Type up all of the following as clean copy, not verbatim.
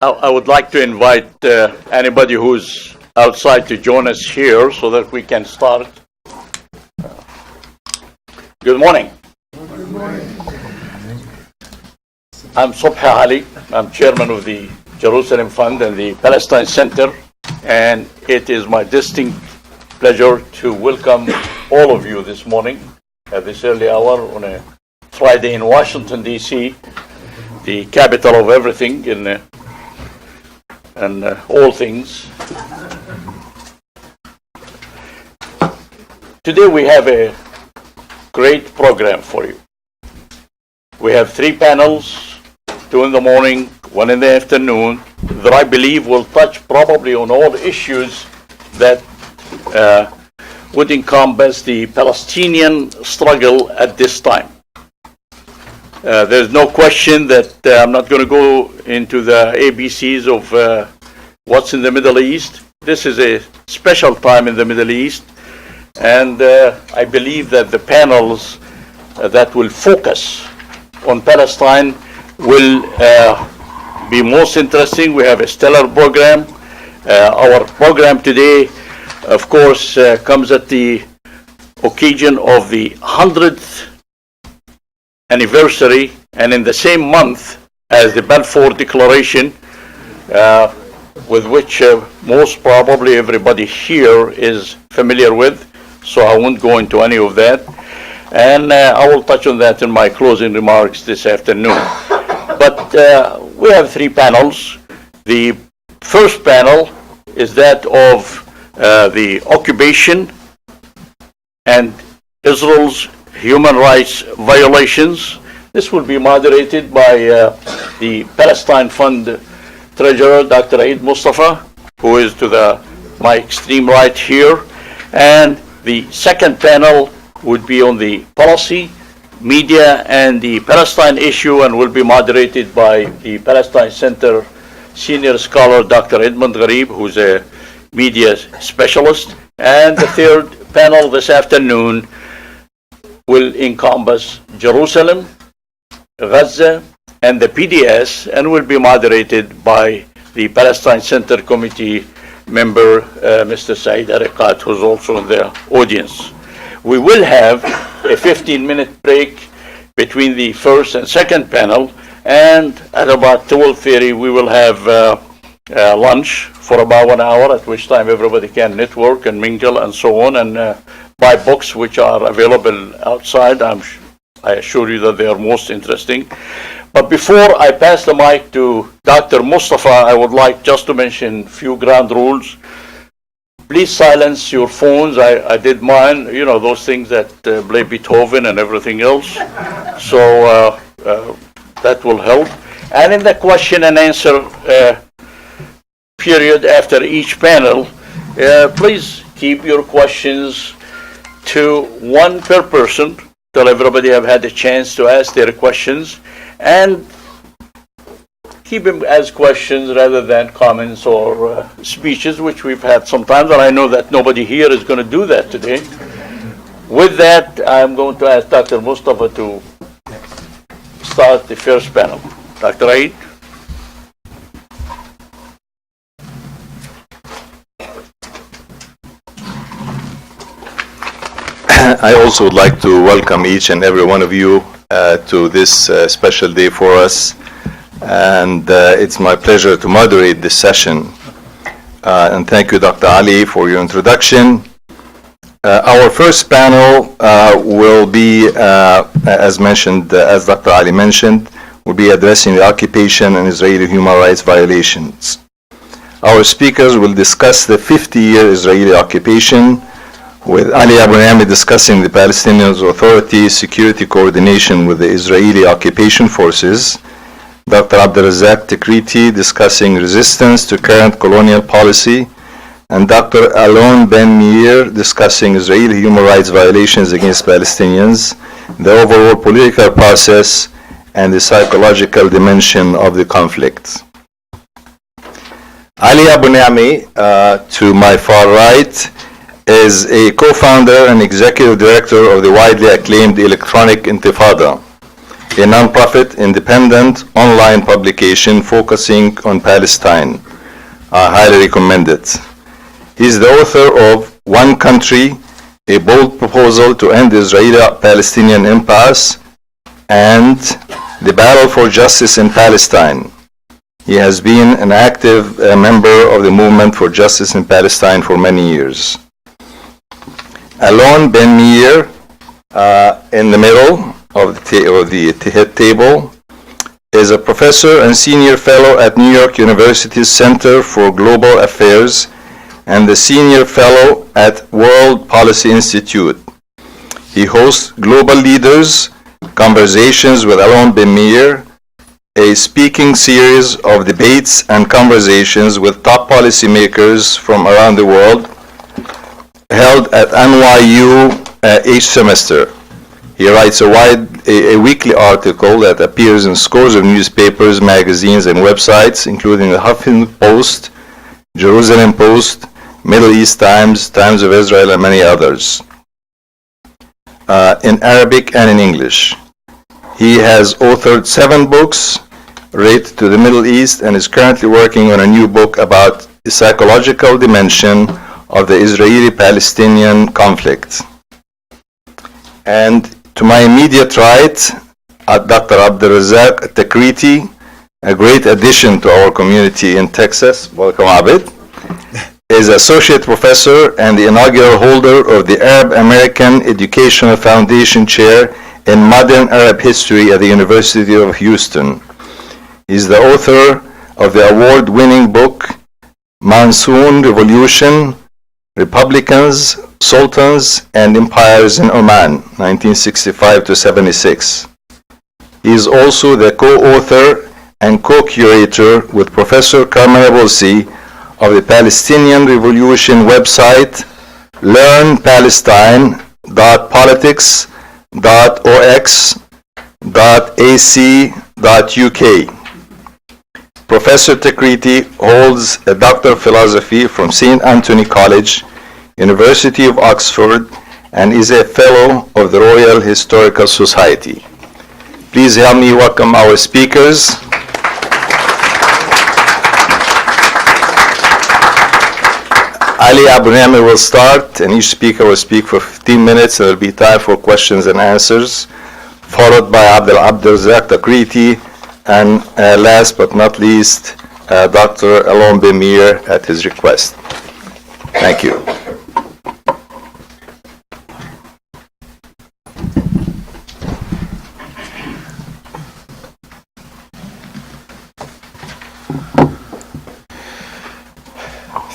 I would like to invite anybody who's outside to join us here so that we can start. Good morning. Good morning. I'm Subhi Ali. I'm chairman of the Jerusalem Fund and the Palestine Center, and it is my distinct pleasure to welcome all of you this morning at this early hour on a Friday in Washington, D.C., the capital of everything and all things. Today we have a great program for you. We have 3 panels, 2 in the morning, 1 in the afternoon, that I believe will touch probably on all issues that would encompass the Palestinian struggle at this time. There's no question that I'm not going to go into the ABCs of what's in the Middle East. This is a special time in the Middle East, and I believe that the panels that will focus on Palestine will be most interesting. We have a stellar program. Our program today, of course, comes at the occasion of the 100th anniversary, and in the same month as the Balfour Declaration, with which most probably everybody here is familiar with, so I won't go into any of that. And I will touch on that in my closing remarks this afternoon. But we have 3 panels. The first panel is that of the occupation and Israel's human rights violations. This will be moderated by the Palestine Fund Treasurer, Dr. Eid Mustafa, who is to my extreme right here. And the second panel would be on the policy, media, and the Palestine issue, and will be moderated by the Palestine Center senior scholar, Dr. Edmund Gharib, who's a media specialist. And the third panel this afternoon will encompass Jerusalem, Gaza, and the PDS, and will be moderated by the Palestine Center Committee member, Mr. Saeed Ariqat, who's also in the audience. We will have a 15-minute break between the first and second panel, and at about 12:30 we will have lunch for about 1 hour, at which time everybody can network and mingle and so on, and buy books which are available outside. I assure you that they are most interesting. But before I pass the mic to Dr. Mustafa, I would like just to mention a few ground rules. Please silence your phones. I did mine, those things that play Beethoven and everything else. So that will help. And in the question and answer period after each panel, please keep your questions to 1 per person till everybody have had a chance to ask their questions, and keep them as questions rather than comments or speeches, which we've had sometimes, and I know that nobody here is going to do that today. With that, I'm going to ask Dr. Mustafa to start the first panel. Dr. Eid. I also would like to welcome each and every one of you to this special day for us, and it's my pleasure to moderate this session. And thank you, Dr. Ali, for your introduction. Our first panel will be, as Dr. Ali mentioned, will be addressing the occupation and Israeli human rights violations. Our speakers will discuss the 50-year Israeli occupation, with Ali Abunimah discussing the Palestinian Authority security coordination with the Israeli occupation forces, Dr. Abdel Razza Tikriti discussing resistance to current colonial policy, and Dr. Alon Ben-Meir discussing Israeli human rights violations against Palestinians, the overall political process, and the psychological dimension of the conflict. Ali Abunimah, to my far right, is a co-founder and executive director of the widely acclaimed Electronic Intifada, a nonprofit independent online publication focusing on Palestine. I highly recommend it. He is the author of One Country, a bold proposal to end the Israeli-Palestinian impasse, and The Battle for Justice in Palestine. He has been an active member of the movement for justice in Palestine for many years. Alon Ben-Meir, in the middle of the head table, is a professor and senior fellow at New York University's Center for Global Affairs and the senior fellow at World Policy Institute. He hosts Global Leaders, Conversations with Alon Ben-Meir, a speaking series of debates and conversations with top policymakers from around the world, held at NYU each semester. He writes a weekly article that appears in scores of newspapers, magazines, and websites, including the Huffington Post, Jerusalem Post, Middle East Times, Times of Israel, and many others, in Arabic and in English. He has authored 7 books related to the Middle East and is currently working on a new book about the psychological dimension of the Israeli-Palestinian conflict. And to my immediate right, Dr. Abdel Razza Tikriti, a great addition to our community in Texas. Welcome, Abid. Is Associate Professor and the inaugural holder of the Arab American Educational Foundation Chair in Modern Arab History at the University of Houston. He is the author of the award-winning book, Monsoon Revolution, Republicans, Sultans, and Empires in Oman, 1965 to 76. He is also the co-author and co-curator with Professor Carmen Abolsi of the Palestinian Revolution website, learnpalestine.ox.ac.uk. Professor Tikriti holds a Doctor of Philosophy from St. Anthony College, University of Oxford, and is a Fellow of the Royal Historical Society. Please help me welcome our speakers. Ali Abunimah will start, and each speaker will speak for 15 minutes, and there will be time for questions and answers, followed by Abdel Razza Tikriti, and last but not least, Dr. Alon Ben-Meir at his request. Thank you.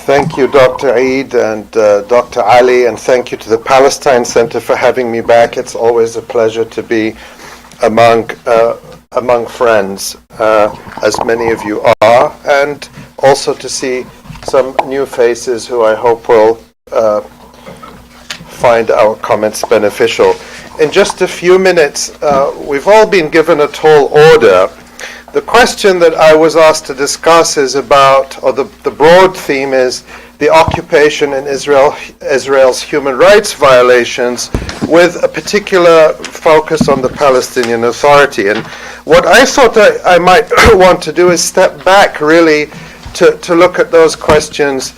Thank you, Dr. Eid and Dr. Ali, and thank you to the Palestine Center for having me back. It's always a pleasure to be among friends, as many of you are, and also to see some new faces who I hope will find our comments beneficial. In just a few minutes, we've all been given a tall order. The question that I was asked to discuss is about, or the broad theme is, the occupation in Israel's human rights violations, with a particular focus on the Palestinian Authority. And what I thought I might want to do is step back really to look at those questions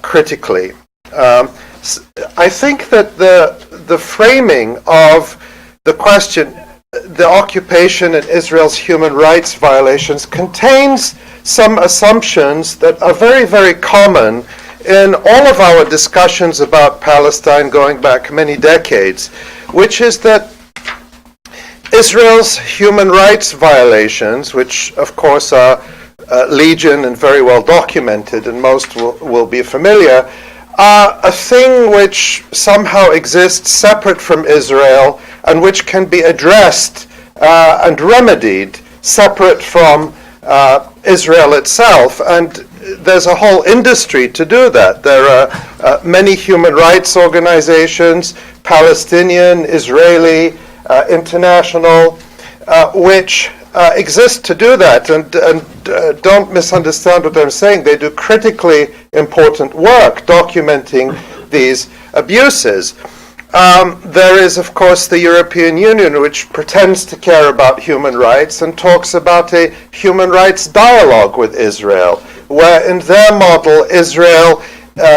critically. I think that the framing of the question, the occupation and Israel's human rights violations, contains some assumptions that are very, very common in all of our discussions about Palestine going back many decades, which is that Israel's human rights violations, which of course are legion and very well documented, and most will be familiar, are a thing which somehow exists separate from Israel and which can be addressed and remedied separate from Israel itself. And there's a whole industry to do that. There are many human rights organizations, Palestinian, Israeli, international, which exist to do that. And don't misunderstand what I'm saying. They do critically important work documenting these abuses. there is, of course, the European Union, which pretends to care about human rights and talks about a human rights dialogue with Israel, where in their model, Israel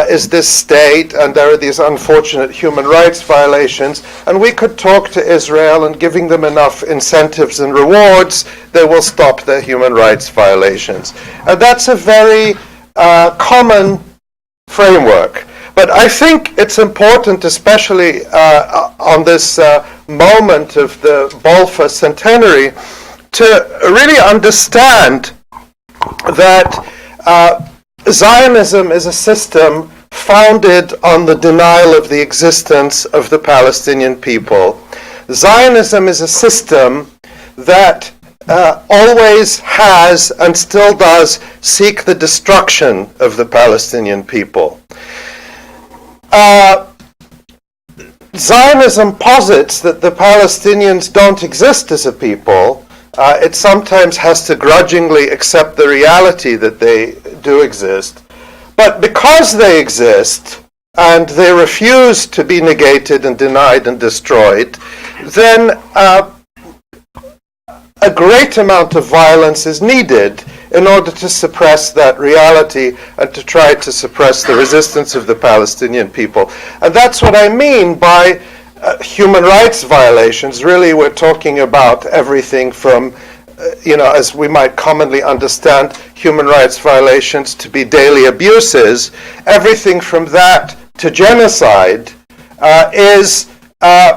is this state and there are these unfortunate human rights violations, and we could talk to Israel, and giving them enough incentives and rewards, they will stop their human rights violations. And that's a very common framework. But I think it's important, especially on this moment of the Balfour centenary, to really understand that Zionism is a system founded on the denial of the existence of the Palestinian people. Zionism is a system that always has and still does seek the destruction of the Palestinian people. Zionism posits that the Palestinians don't exist as a people. It sometimes has to grudgingly accept the reality that they do exist. But because they exist, and they refuse to be negated and denied and destroyed, then a great amount of violence is needed in order to suppress that reality and to try to suppress the resistance of the Palestinian people. And that's what I mean by human rights violations. Really, we're talking about everything from, as we might commonly understand human rights violations to be daily abuses. Everything from that to genocide is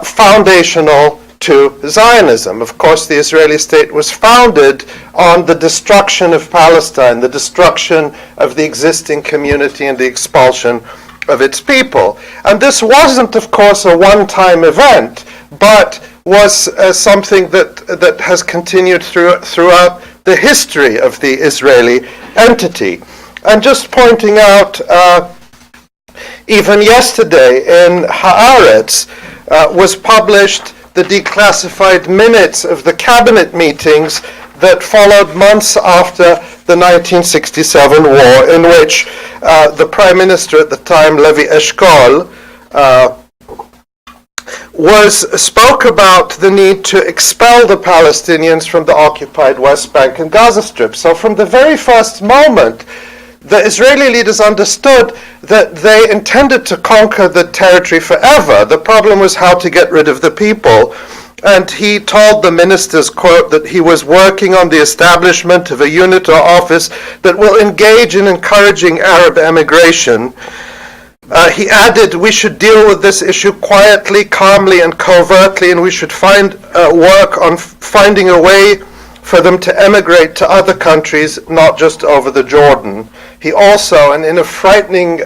foundational to Zionism. Of course, the Israeli state was founded on the destruction of Palestine, the destruction of the existing community and the expulsion of its people. And this wasn't, of course, a one-time event, but was something that has continued throughout the history of the Israeli entity. And just pointing out, even yesterday in Haaretz was published the declassified minutes of the cabinet meetings that followed months after the 1967 war, in which the Prime Minister at the time, Levi Eshkol, spoke about the need to expel the Palestinians from the occupied West Bank and Gaza Strip. So from the very first moment, the Israeli leaders understood that they intended to conquer the territory forever. The problem was how to get rid of the people. And he told the ministers, quote, that he was working on the establishment of a unit or office that will engage in encouraging Arab emigration. He added, we should deal with this issue quietly, calmly, and covertly, and we should work on finding a way for them to emigrate to other countries, not just over the Jordan. He also, and in a frightening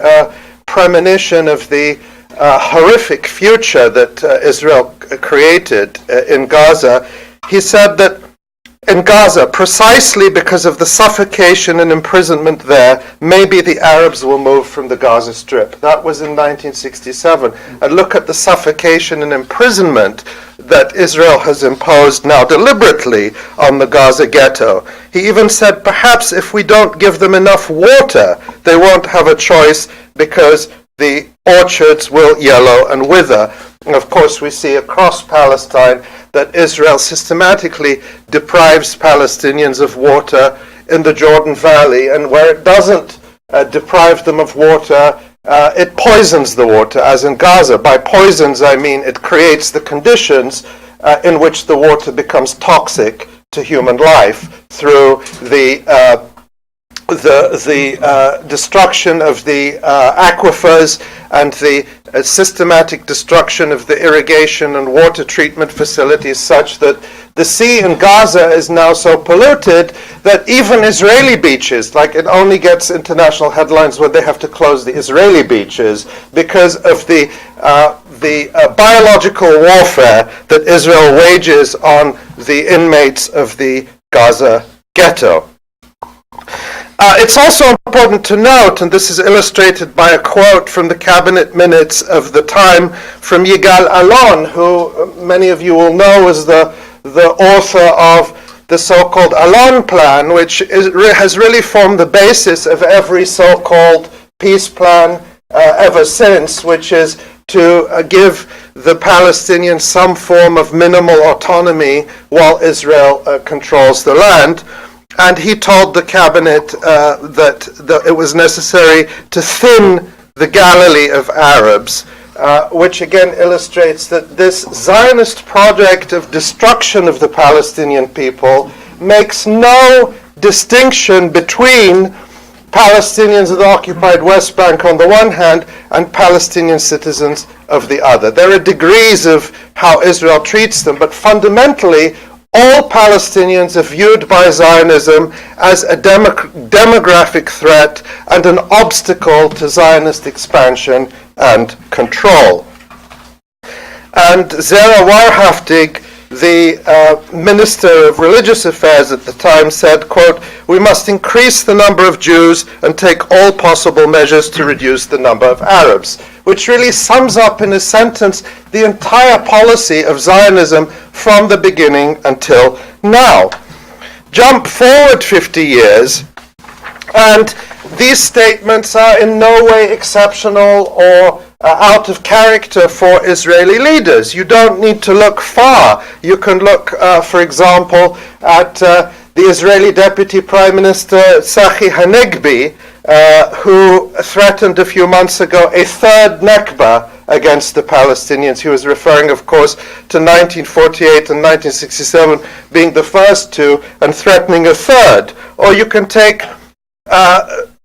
premonition of the horrific future that Israel created in Gaza, he said that in Gaza, precisely because of the suffocation and imprisonment there, maybe the Arabs will move from the Gaza Strip. That was in 1967. And look at the suffocation and imprisonment that Israel has imposed now deliberately on the Gaza ghetto. He even said, perhaps if we don't give them enough water, they won't have a choice because the orchards will yellow and wither. And of course, we see across Palestine that Israel systematically deprives Palestinians of water in the Jordan Valley, and where it doesn't deprive them of water, it poisons the water, as in Gaza. By poisons, I mean it creates the conditions in which the water becomes toxic to human life through the destruction of the aquifers and the systematic destruction of the irrigation and water treatment facilities, such that the sea in Gaza is now so polluted that even Israeli beaches, like it only gets international headlines when they have to close the Israeli beaches because of the biological warfare that Israel wages on the inmates of the Gaza ghetto. It's also important to note, and this is illustrated by a quote from the cabinet minutes of the time from Yigal Allon, who many of you will know is the author of the so-called Allon Plan, which has really formed the basis of every so-called peace plan ever since, which is to give the Palestinians some form of minimal autonomy while Israel controls the land. And he told the cabinet that it was necessary to thin the Galilee of Arabs, which again illustrates that this Zionist project of destruction of the Palestinian people makes no distinction between Palestinians of the occupied West Bank on the one hand and Palestinian citizens of the other. There are degrees of how Israel treats them, but fundamentally all Palestinians are viewed by Zionism as a demographic threat and an obstacle to Zionist expansion and control. And Zera Warhaftig, the Minister of Religious Affairs at the time, said, quote, "We must increase the number of Jews and take all possible measures to reduce the number of Arabs," which really sums up in a sentence the entire policy of Zionism from the beginning until now. Jump forward 50 years, and these statements are in no way exceptional or out of character for Israeli leaders. You don't need to look far. You can look, for example, at the Israeli Deputy Prime Minister Tzachi Hanegbi, who threatened a few months ago a third Nakba against the Palestinians. He was referring, of course, to 1948 and 1967 being the first two, and threatening a third. Or you can take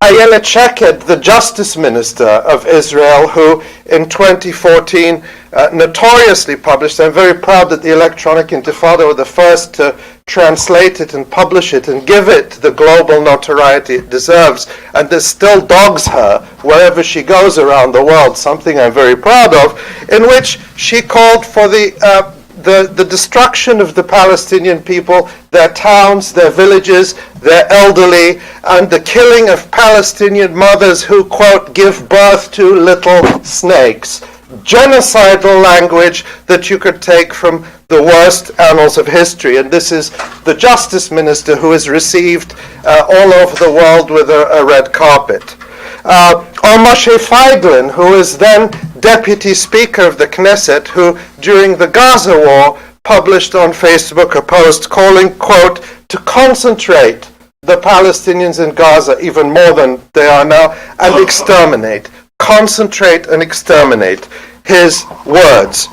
Ayelet Sheked, the Justice Minister of Israel, who in 2014 notoriously published, I'm very proud that the Electronic Intifada were the first to translate it and publish it and give it the global notoriety it deserves, and this still dogs her wherever she goes around the world, something I'm very proud of, in which she called for the destruction of the Palestinian people, their towns, their villages, their elderly, and the killing of Palestinian mothers who, quote, "give birth to little snakes." Genocidal language that you could take from the worst annals of history. And this is the Justice Minister who is received all over the world with a red carpet. Or Moshe Feiglin, who is then Deputy Speaker of the Knesset, who during the Gaza war published on Facebook a post calling, quote, to concentrate the Palestinians in Gaza even more than they are now and exterminate. Concentrate and exterminate. His words.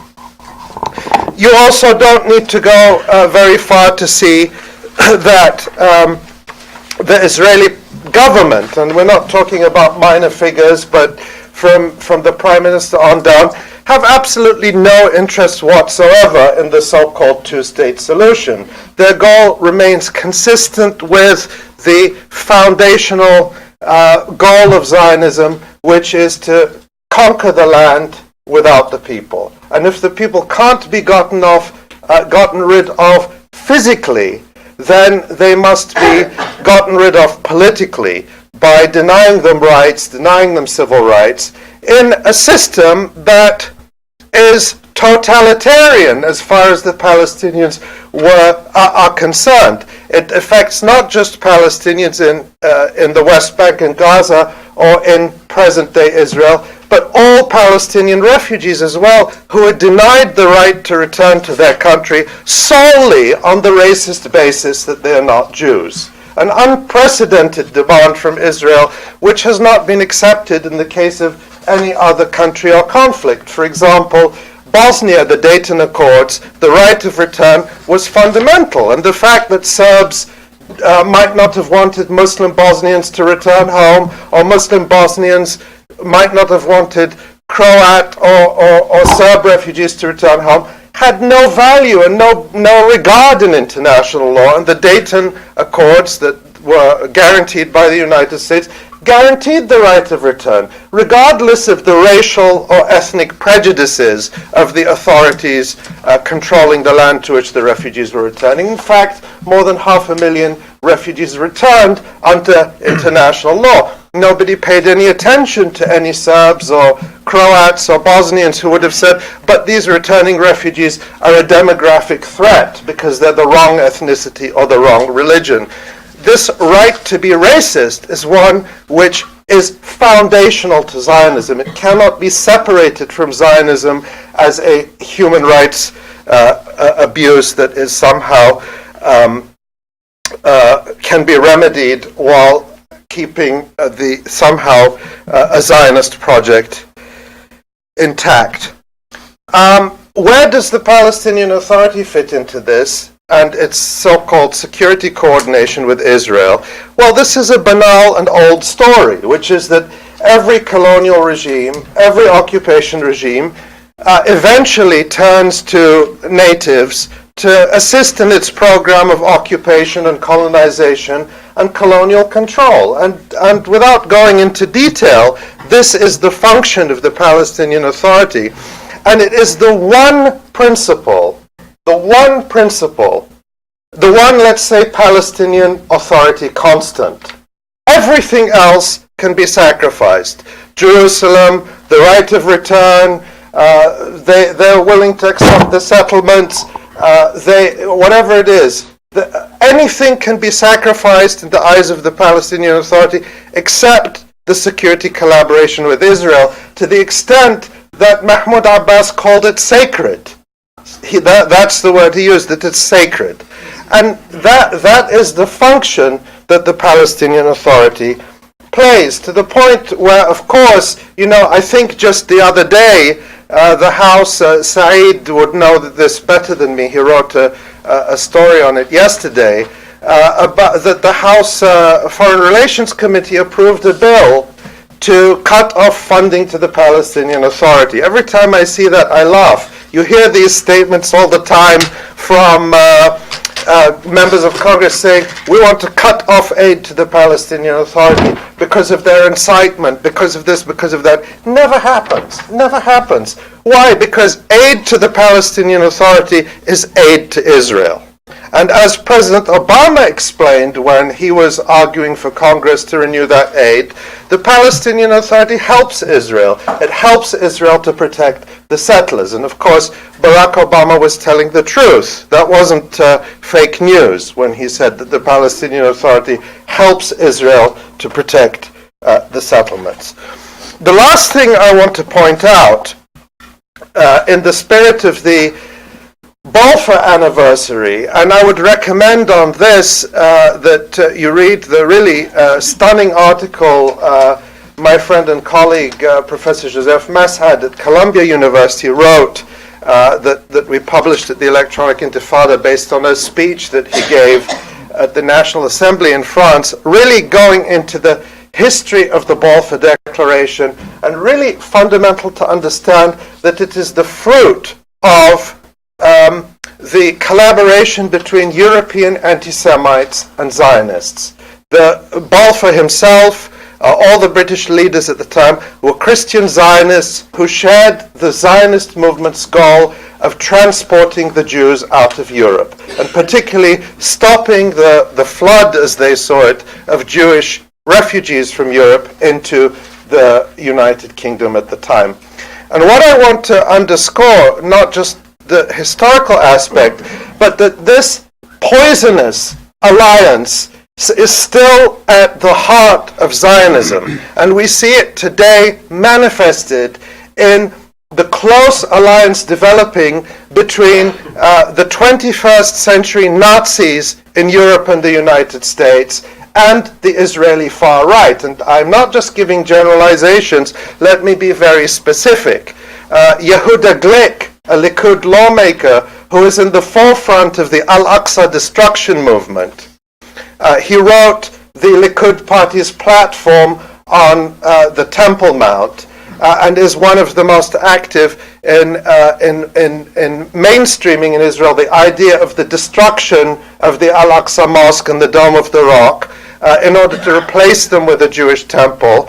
You also don't need to go very far to see that the Israeli government, and we're not talking about minor figures, but from the Prime Minister on down, have absolutely no interest whatsoever in the so-called two-state solution. Their goal remains consistent with the foundational goal of Zionism, which is to conquer the land without the people. And if the people can't be gotten rid of physically, then they must be gotten rid of politically by denying them rights, denying them civil rights, in a system that is totalitarian as far as the Palestinians are concerned. It affects not just Palestinians in the West Bank and Gaza or in present-day Israel, but all Palestinian refugees as well, who are denied the right to return to their country solely on the racist basis that they are not Jews. An unprecedented demand from Israel, which has not been accepted in the case of any other country or conflict. For example, Bosnia, the Dayton Accords, the right of return was fundamental, and the fact that Serbs might not have wanted Muslim Bosnians to return home, or Muslim Bosnians might not have wanted Croat or Serb refugees to return home, had no value and no regard in international law. And the Dayton Accords that were guaranteed by the United States guaranteed the right of return, regardless of the racial or ethnic prejudices of the authorities controlling the land to which the refugees were returning. In fact, more than 500,000 refugees returned under international law. Nobody paid any attention to any Serbs or Croats or Bosnians who would have said, but these returning refugees are a demographic threat because they're the wrong ethnicity or the wrong religion. This right to be racist is one which is foundational to Zionism. It cannot be separated from Zionism as a human rights abuse that is somehow can be remedied while keeping somehow a Zionist project intact. Where does the Palestinian Authority fit into this and its so-called security coordination with Israel? Well, this is a banal and old story, which is that every colonial regime, every occupation regime, eventually turns to natives to assist in its program of occupation and colonization and colonial control. And without going into detail, this is the function of the Palestinian Authority. And it is the one principle, let's say, Palestinian Authority constant. Everything else can be sacrificed. Jerusalem, the right of return, they're willing to accept the settlements, whatever it is. Anything can be sacrificed in the eyes of the Palestinian Authority except the security collaboration with Israel, to the extent that Mahmoud Abbas called it sacred. That's the word he used, that it's sacred. And that is the function that the Palestinian Authority plays, to the point where, of course, I think just the other day, the House, Saeed would know this better than me, he wrote a story on it yesterday, about that the House Foreign Relations Committee approved a bill to cut off funding to the Palestinian Authority. Every time I see that, I laugh. You hear these statements all the time from members of Congress saying, we want to cut off aid to the Palestinian Authority because of their incitement, because of this, because of that. Never happens. Why? Because aid to the Palestinian Authority is aid to Israel. And as President Obama explained when he was arguing for Congress to renew that aid, the Palestinian Authority helps Israel. It helps Israel to protect the settlers. And of course, Barack Obama was telling the truth. That wasn't fake news when he said that the Palestinian Authority helps Israel to protect the settlements. The last thing I want to point out, in the spirit of the Balfour anniversary, and I would recommend on this that you read the really stunning article my friend and colleague Professor Joseph Masshad at Columbia University wrote that we published at the Electronic Intifada based on a speech that he gave at the National Assembly in France, really going into the history of the Balfour Declaration, and really fundamental to understand that it is the fruit of the collaboration between European anti-Semites and Zionists. Balfour himself, all the British leaders at the time were Christian Zionists who shared the Zionist movement's goal of transporting the Jews out of Europe, and particularly stopping the flood, as they saw it, of Jewish refugees from Europe into the United Kingdom at the time. And what I want to underscore, not just the historical aspect, but that this poisonous alliance is still at the heart of Zionism. And we see it today manifested in the close alliance developing between the 21st century Nazis in Europe and the United States and the Israeli far right. And I'm not just giving generalizations, let me be very specific. Yehuda Glick, a Likud lawmaker who is in the forefront of the Al-Aqsa destruction movement. He wrote the Likud party's platform on the Temple Mount and is one of the most active in mainstreaming in Israel the idea of the destruction of the Al-Aqsa Mosque and the Dome of the Rock in order to replace them with a Jewish temple,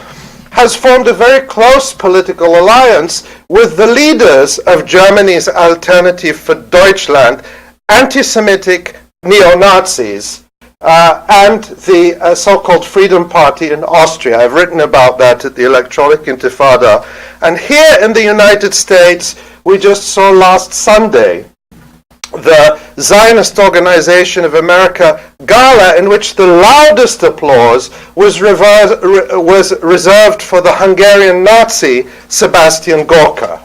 has formed a very close political alliance with the leaders of Germany's Alternative for Deutschland, anti-Semitic neo-Nazis, and the so-called Freedom Party in Austria. I've written about that at the Electronic Intifada. And here in the United States, we just saw last Sunday the Zionist Organization of America gala in which the loudest applause was reserved for the Hungarian Nazi Sebastian Gorka,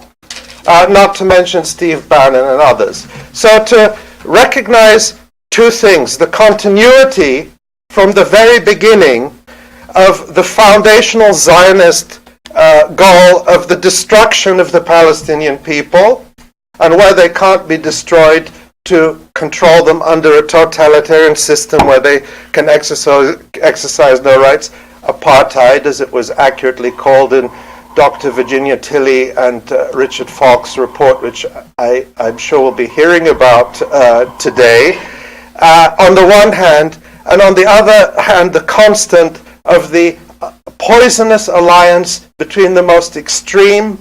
not to mention Steve Bannon and others. So to recognize two things: the continuity from the very beginning of the foundational Zionist goal of the destruction of the Palestinian people, and where they can't be destroyed, to control them under a totalitarian system where they can exercise no rights, apartheid, as it was accurately called in Dr. Virginia Tilley and Richard Falk's report, which I'm sure we'll be hearing about today, on the one hand, and on the other hand, the constant of the poisonous alliance between the most extreme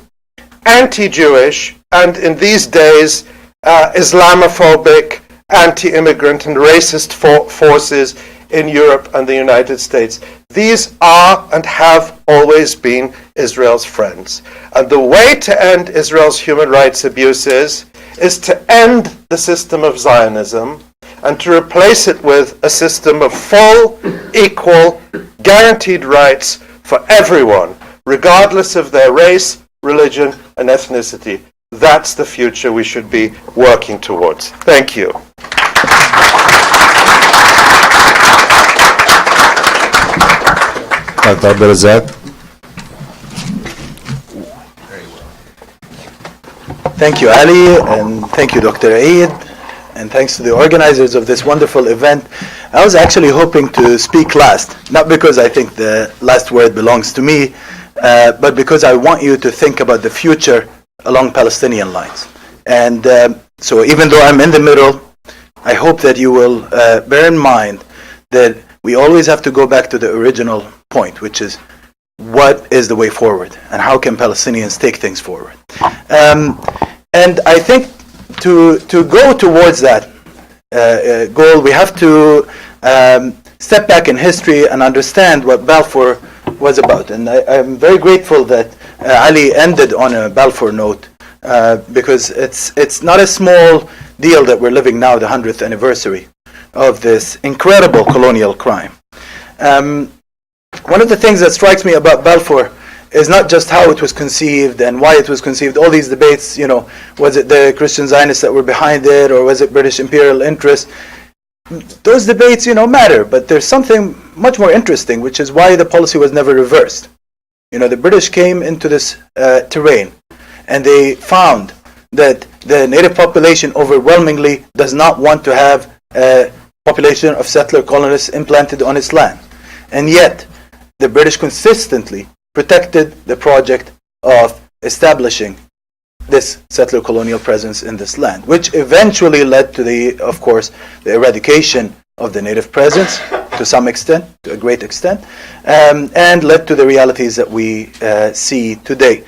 anti-Jewish and, in these days, Islamophobic, anti-immigrant and racist forces in Europe and the United States. These are and have always been Israel's friends. And the way to end Israel's human rights abuses is to end the system of Zionism and to replace it with a system of full, equal, guaranteed rights for everyone, regardless of their race, religion, and ethnicity. That's the future we should be working towards. Thank you. Dr. Abdel Razza. Thank you, Ali, and thank you, Dr. Eid, and thanks to the organizers of this wonderful event. I was actually hoping to speak last, not because I think the last word belongs to me, but because I want you to think about the future along Palestinian lines. And so even though I'm in the middle, I hope that you will bear in mind that we always have to go back to the original point, which is what is the way forward and how can Palestinians take things forward. And I think to go towards that goal, we have to step back in history and understand what Balfour was about. And I'm very grateful that Ali ended on a Balfour note, because it's not a small deal that we're living now, the 100th anniversary of this incredible colonial crime. One of the things that strikes me about Balfour is not just how it was conceived and why it was conceived. All these debates, was it the Christian Zionists that were behind it, or was it British imperial interest? Those debates, matter, but there's something much more interesting, which is why the policy was never reversed. The British came into this terrain, and they found that the native population overwhelmingly does not want to have a population of settler colonists implanted on its land. And yet, the British consistently protected the project of establishing this settler colonial presence in this land, which eventually led to the eradication of the native presence to some extent, to a great extent, and led to the realities that we see today.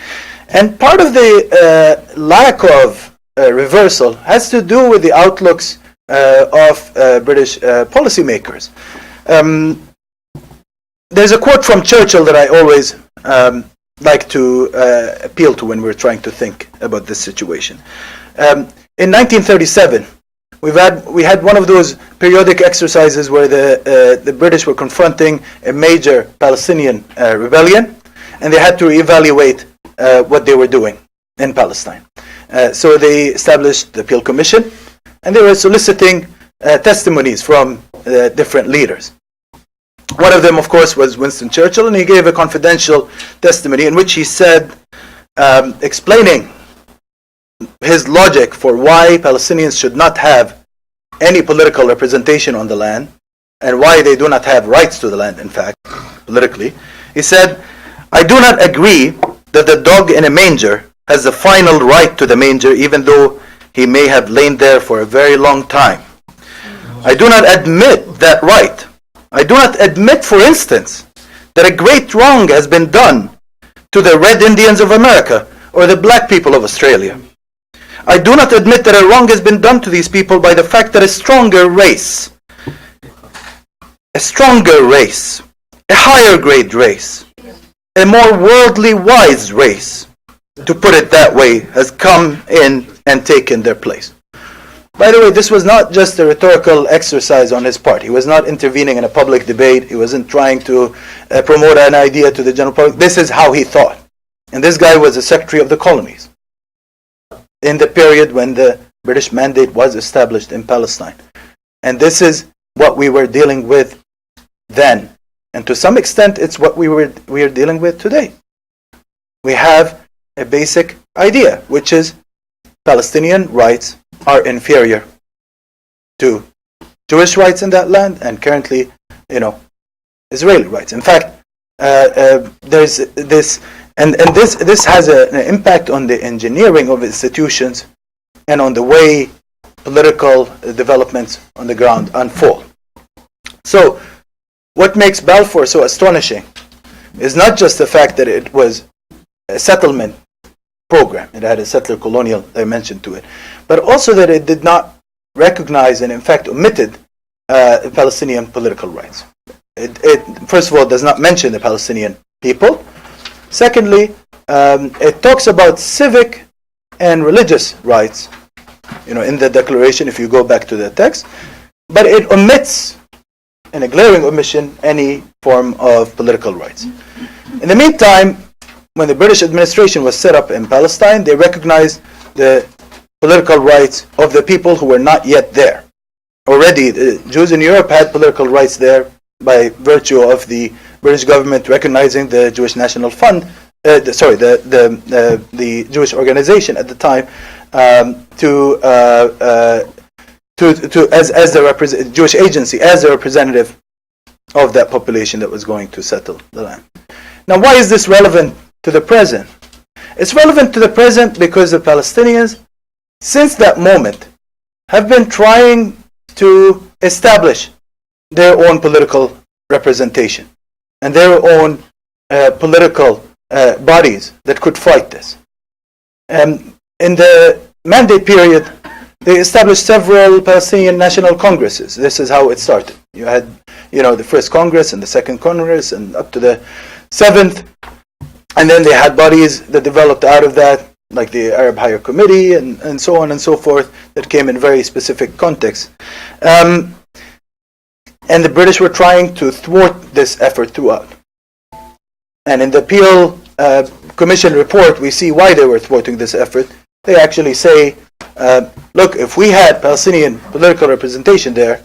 And part of the lack of reversal has to do with the outlooks of British policymakers. There's a quote from Churchill that I always like to appeal to when we're trying to think about this situation. In 1937, we had one of those periodic exercises where the British were confronting a major Palestinian rebellion, and they had to evaluate what they were doing in Palestine. So they established the Peel Commission, and they were soliciting testimonies from different leaders. One of them, of course, was Winston Churchill, and he gave a confidential testimony in which he said, explaining his logic for why Palestinians should not have any political representation on the land, and why they do not have rights to the land, in fact, politically. He said, "I do not agree that the dog in a manger has the final right to the manger, even though he may have lain there for a very long time. I do not admit that right. I do not admit, for instance, that a great wrong has been done to the Red Indians of America or the black people of Australia. I do not admit that a wrong has been done to these people by the fact that a stronger race, a higher grade race, a more worldly wise race, to put it that way, has come in and taken their place." By the way, this was not just a rhetorical exercise on his part. He was not intervening in a public debate. He wasn't trying to promote an idea to the general public. This is how he thought. And this guy was the Secretary of the Colonies in the period when the British mandate was established in Palestine. And this is what we were dealing with then. And to some extent, it's what we are dealing with today. We have a basic idea, which is Palestinian rights are inferior to Jewish rights in that land, and currently, Israeli rights. In fact, there's this, and this has an impact on the engineering of institutions and on the way political developments on the ground unfold. So, what makes Balfour so astonishing is not just the fact that it was a settlement program, it had a settler colonial dimension to it, but also that it did not recognize and in fact omitted Palestinian political rights. It first of all does not mention the Palestinian people. Secondly, it talks about civic and religious rights, in the declaration if you go back to the text, but it omits, in a glaring omission, any form of political rights. In the meantime, when the British administration was set up in Palestine, they recognized the political rights of the people who were not yet there. Already, the Jews in Europe had political rights there by virtue of the British government recognizing the Jewish National Fund, the Jewish organization at the time, as the Jewish agency, as the representative of that population that was going to settle the land. Now, why is this relevant to the present? It's relevant to the present because the Palestinians, since that moment, have been trying to establish their own political representation and their own political bodies that could fight this. In the mandate period, they established several Palestinian national congresses. This is how it started. You had, the first Congress and the second Congress and up to the seventh. And then they had bodies that developed out of that, like the Arab Higher Committee and so on and so forth, that came in very specific contexts. And the British were trying to thwart this effort throughout. And in the Peel Commission report, we see why they were thwarting this effort. They actually say, look, if we had Palestinian political representation there,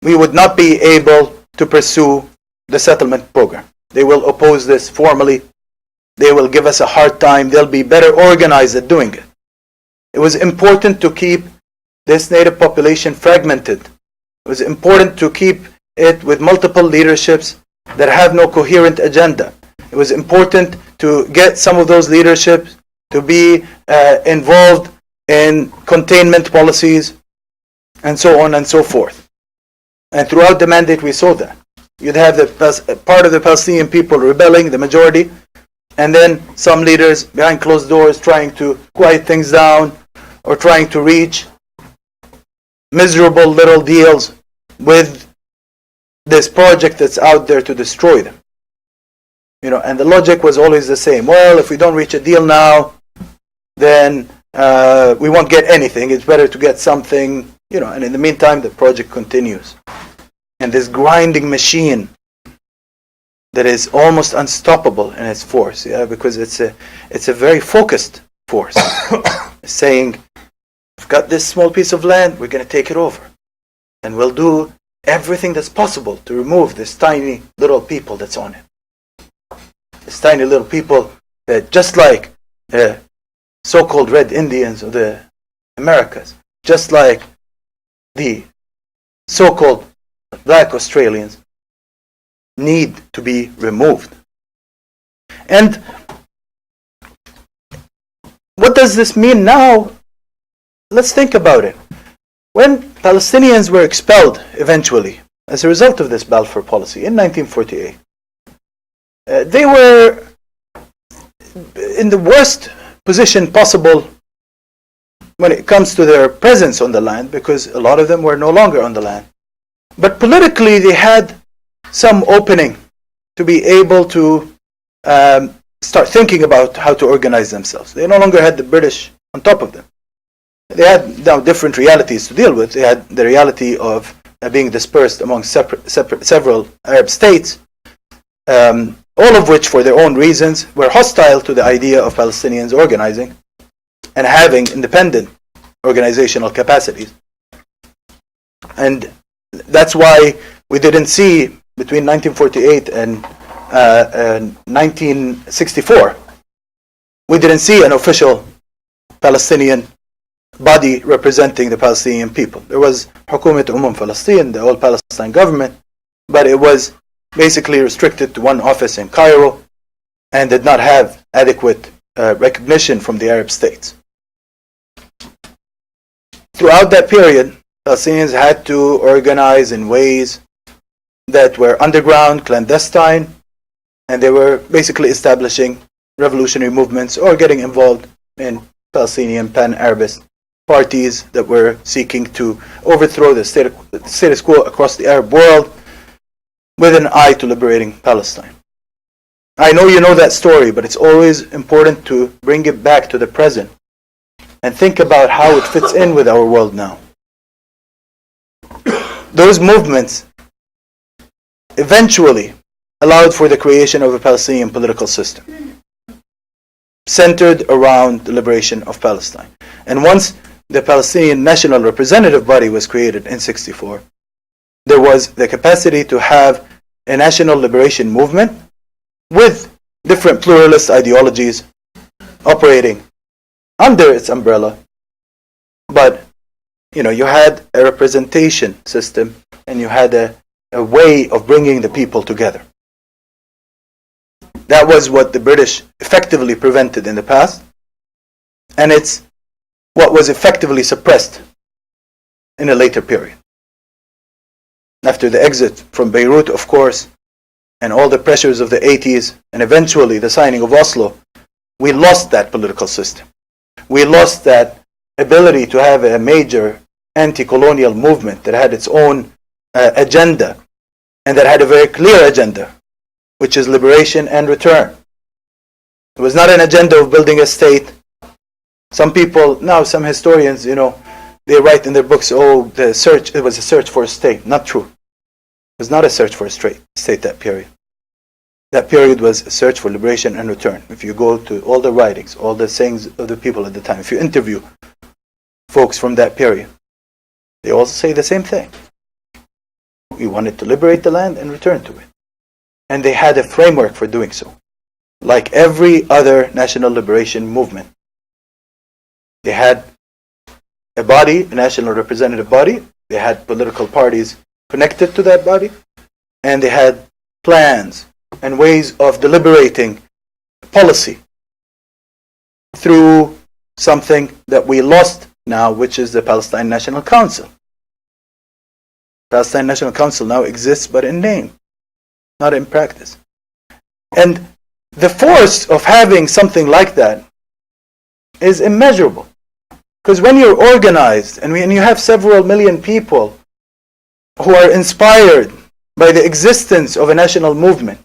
we would not be able to pursue the settlement program. They will oppose this formally. They will give us a hard time. They'll be better organized at doing it. It was important to keep this native population fragmented. It was important to keep it with multiple leaderships that have no coherent agenda. It was important to get some of those leaderships to be involved in containment policies and so on and so forth. And throughout the mandate we saw that. You'd have the part of the Palestinian people rebelling, the majority, and then some leaders behind closed doors trying to quiet things down or trying to reach miserable little deals with this project that's out there to destroy them. And the logic was always the same. Well, if we don't reach a deal now, then we won't get anything. It's better to get something, and in the meantime, the project continues. And this grinding machine that is almost unstoppable in its force, because it's a very focused force. Saying, we've got this small piece of land, we're going to take it over. And we'll do everything that's possible to remove this tiny little people that's on it. This tiny little people that, just like the so-called Red Indians of the Americas, just like the so-called Black Australians, need to be removed. And what does this mean now? Let's think about it. When Palestinians were expelled eventually as a result of this Balfour policy in 1948, they were in the worst position possible when it comes to their presence on the land, because a lot of them were no longer on the land. But politically, they had some opening to be able to start thinking about how to organize themselves. They no longer had the British on top of them. they had now different realities to deal with. They had the reality of being dispersed among several Arab states, all of which, for their own reasons, were hostile to the idea of Palestinians organizing and having independent organizational capacities. And that's why we didn't see, between 1948 and 1964, we didn't see an official Palestinian body representing the Palestinian people. There was Hukumat Palestine, the All Palestine government, but it was basically restricted to one office in Cairo and did not have adequate recognition from the Arab states. Throughout that period, Palestinians had to organize in ways that were underground, clandestine, and they were basically establishing revolutionary movements or getting involved in Palestinian pan-Arabist parties that were seeking to overthrow the status quo across the Arab world with an eye to liberating Palestine. I know you know that story, but it's always important to bring it back to the present and think about how it fits in with our world now. Those movements eventually allowed for the creation of a Palestinian political system centered around the liberation of Palestine. And once the Palestinian National Representative Body was created in 1964, there was the capacity to have a national liberation movement with different pluralist ideologies operating under its umbrella. But you had a representation system and you had a way of bringing the people together. That was what the British effectively prevented in the past, and it's what was effectively suppressed in a later period. After the exit from Beirut, of course, and all the pressures of the 80s, and eventually the signing of Oslo, we lost that political system. We lost that ability to have a major anti-colonial movement that had its own agenda, and that had a very clear agenda, which is liberation and return. It was not an agenda of building a state. Some people, now some historians, they write in their books, it was a search for a state. Not true. It was not a search for a state, that period. That period was a search for liberation and return. If you go to all the writings, all the sayings of the people at the time, if you interview folks from that period, they all say the same thing. We wanted to liberate the land and return to it. And they had a framework for doing so. Like every other national liberation movement, they had a body, a national representative body, they had political parties connected to that body, and they had plans and ways of deliberating policy through something that we lost now, which is the Palestine National Council. Palestine National Council now exists, but in name, not in practice. And the force of having something like that is immeasurable. Because when you're organized and when you have several million people who are inspired by the existence of a national movement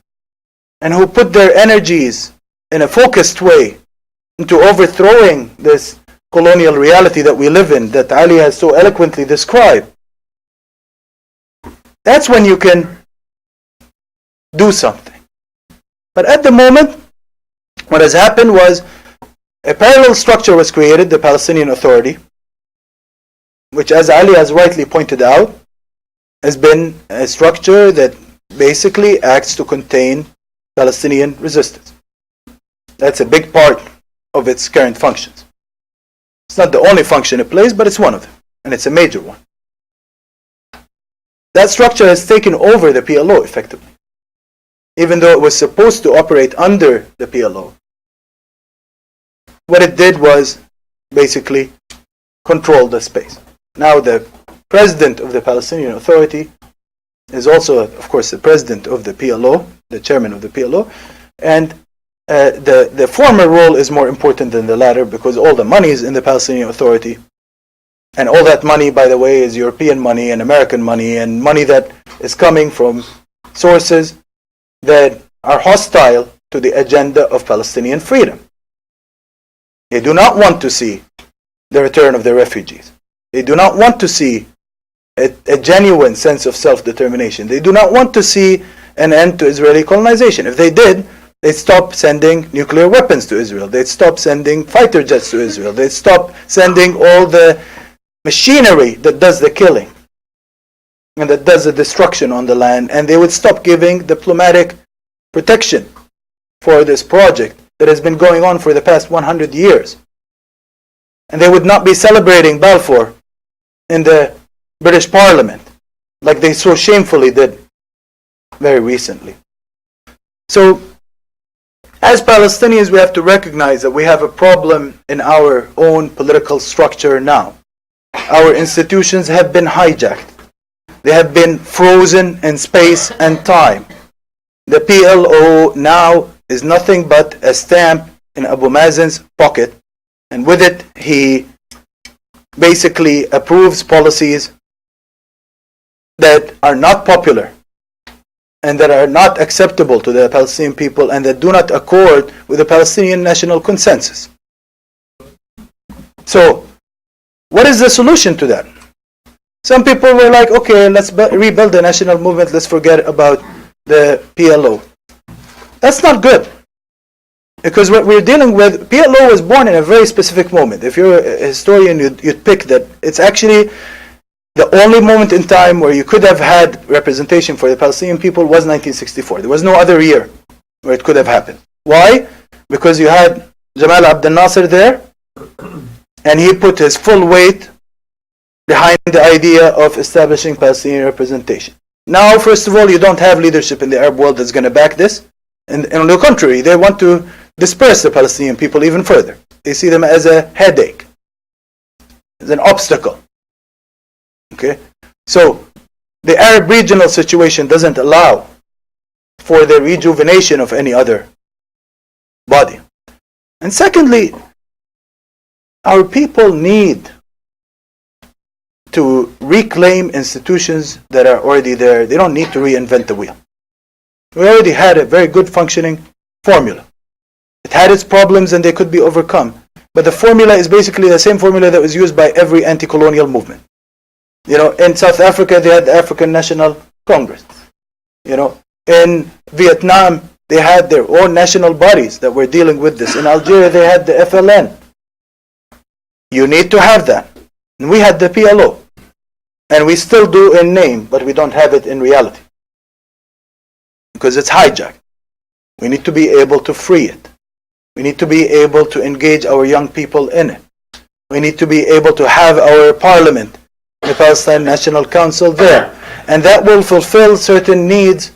and who put their energies in a focused way into overthrowing this colonial reality that we live in, that Ali has so eloquently described, that's when you can do something. But at the moment, what has happened was a parallel structure was created, the Palestinian Authority, which, as Ali has rightly pointed out, has been a structure that basically acts to contain Palestinian resistance. That's a big part of its current functions. It's not the only function it plays, but it's one of them, and it's a major one. That structure has taken over the PLO effectively, even though it was supposed to operate under the PLO. What it did was basically control the space. Now the president of the Palestinian Authority is also, of course, the president of the PLO, the chairman of the PLO, and the former role is more important than the latter because all the money is in the Palestinian Authority. And all that money, by the way, is European money and American money and money that is coming from sources that are hostile to the agenda of Palestinian freedom. They do not want to see the return of the refugees. They do not want to see a genuine sense of self-determination. They do not want to see an end to Israeli colonization. If they did, they'd stop sending nuclear weapons to Israel. They'd stop sending fighter jets to Israel. They'd stop sending all the machinery that does the killing and that does the destruction on the land, and they would stop giving diplomatic protection for this project that has been going on for the past 100 years. And they would not be celebrating Balfour in the British Parliament like they so shamefully did very recently. So, as Palestinians, we have to recognize that we have a problem in our own political structure now. Our institutions have been hijacked. They have been frozen in space and time. The PLO now is nothing but a stamp in Abu Mazen's pocket, and with it he basically approves policies that are not popular and that are not acceptable to the Palestinian people and that do not accord with the Palestinian national consensus. So, what is the solution to that? Some people were like, okay, let's rebuild the national movement, let's forget about the PLO. That's not good. Because what we're dealing with, PLO was born in a very specific moment. If you're a historian, you'd pick that it's actually the only moment in time where you could have had representation for the Palestinian people was 1964. There was no other year where it could have happened. Why? Because you had Jamal Abdel Nasser there, and he put his full weight behind the idea of establishing Palestinian representation. Now, first of all, you don't have leadership in the Arab world that's going to back this. And on the contrary, they want to disperse the Palestinian people even further. They see them as a headache, as an obstacle. Okay? So, the Arab regional situation doesn't allow for the rejuvenation of any other body. And secondly, our people need to reclaim institutions that are already there. They don't need to reinvent the wheel. We already had a very good functioning formula. It had its problems and they could be overcome. But the formula is basically the same formula that was used by every anti-colonial movement. You know, in South Africa, they had the African National Congress. You know, in Vietnam, they had their own national bodies that were dealing with this. In Algeria, they had the FLN. You need to have that. And we had the PLO. And we still do in name, but we don't have it in reality. Because it's hijacked. We need to be able to free it. We need to be able to engage our young people in it. We need to be able to have our parliament, the Palestine National Council, there. And that will fulfill certain needs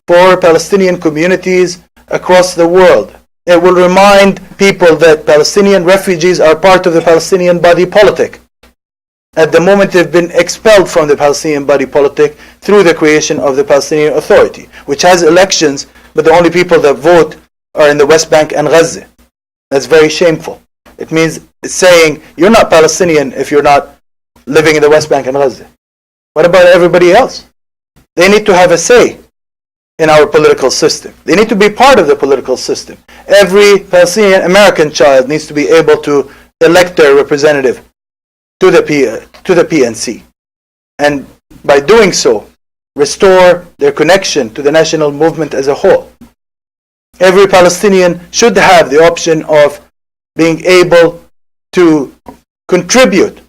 for Palestinian communities across the world. It will remind people that Palestinian refugees are part of the Palestinian body politic. At the moment, they've been expelled from the Palestinian body politic through the creation of the Palestinian Authority, which has elections, but the only people that vote are in the West Bank and Gaza. That's very shameful. It means it's saying you're not Palestinian if you're not living in the West Bank and Gaza. What about everybody else? They need to have a say in our political system. They need to be part of the political system. Every Palestinian American child needs to be able to elect their representative to the PNC. And by doing so, restore their connection to the national movement as a whole. Every Palestinian should have the option of being able to contribute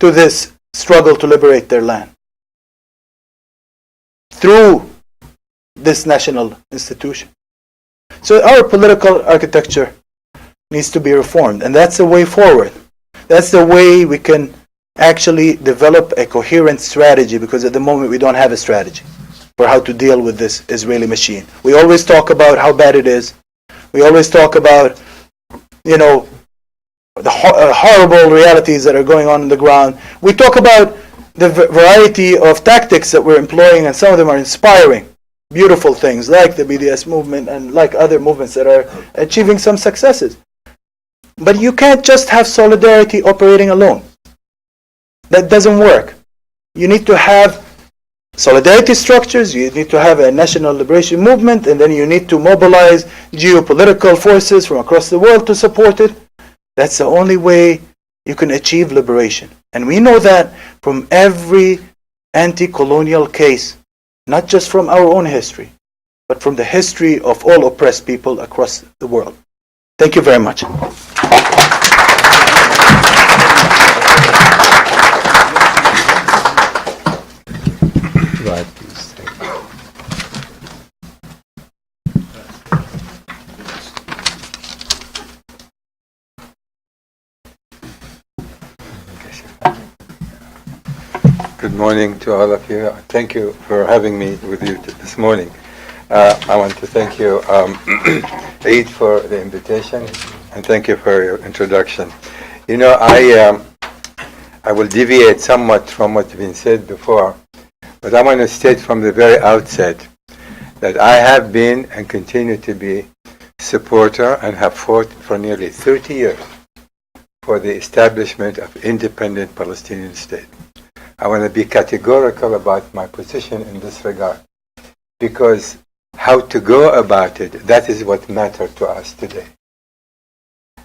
to this struggle to liberate their land through this national institution. So our political architecture needs to be reformed, and that's the way forward. That's the way we can actually develop a coherent strategy, because at the moment we don't have a strategy for how to deal with this Israeli machine. We always talk about how bad it is. We always talk about, you know, the horrible realities that are going on the ground. We talk about the variety of tactics that we're employing, and some of them are inspiring, beautiful things like the BDS movement and like other movements that are achieving some successes. But you can't just have solidarity operating alone. That doesn't work. You need to have solidarity structures, you need to have a national liberation movement, and then you need to mobilize geopolitical forces from across the world to support it. That's the only way you can achieve liberation. And we know that from every anti-colonial case, not just from our own history, but from the history of all oppressed people across the world. Thank you very much. Right, please. Good morning to all of you. Thank you for having me with you this morning. I want to thank you, Eid, for the invitation, and thank you for your introduction. You know, I will deviate somewhat from what's been said before, but I want to state from the very outset that I have been and continue to be supporter and have fought for nearly 30 years for the establishment of independent Palestinian state. I want to be categorical about my position in this regard, because how to go about it, that is what matters to us today.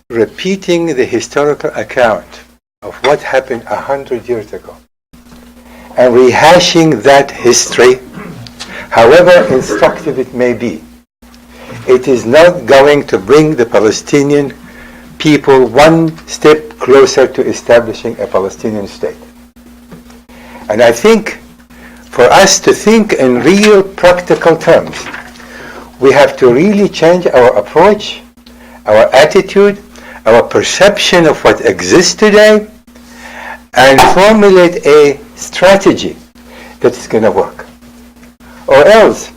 Repeating the historical account of what happened 100 years ago and rehashing that history, however instructive it may be, it is not going to bring the Palestinian people one step closer to establishing a Palestinian state. And I think for us to think in real practical terms, we have to really change our approach, our attitude, our perception of what exists today, and formulate a strategy that is going to work. Or else,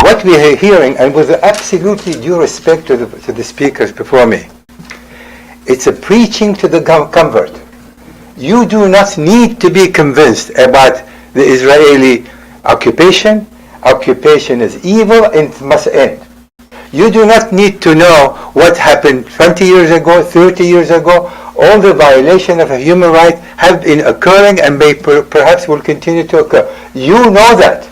what we are hearing, and with absolutely due respect to the speakers before me, it's a preaching to the convert. You do not need to be convinced about the Israeli occupation. Occupation is evil and it must end. You do not need to know what happened 20 years ago, 30 years ago. All the violations of human rights have been occurring and may perhaps will continue to occur. You know that.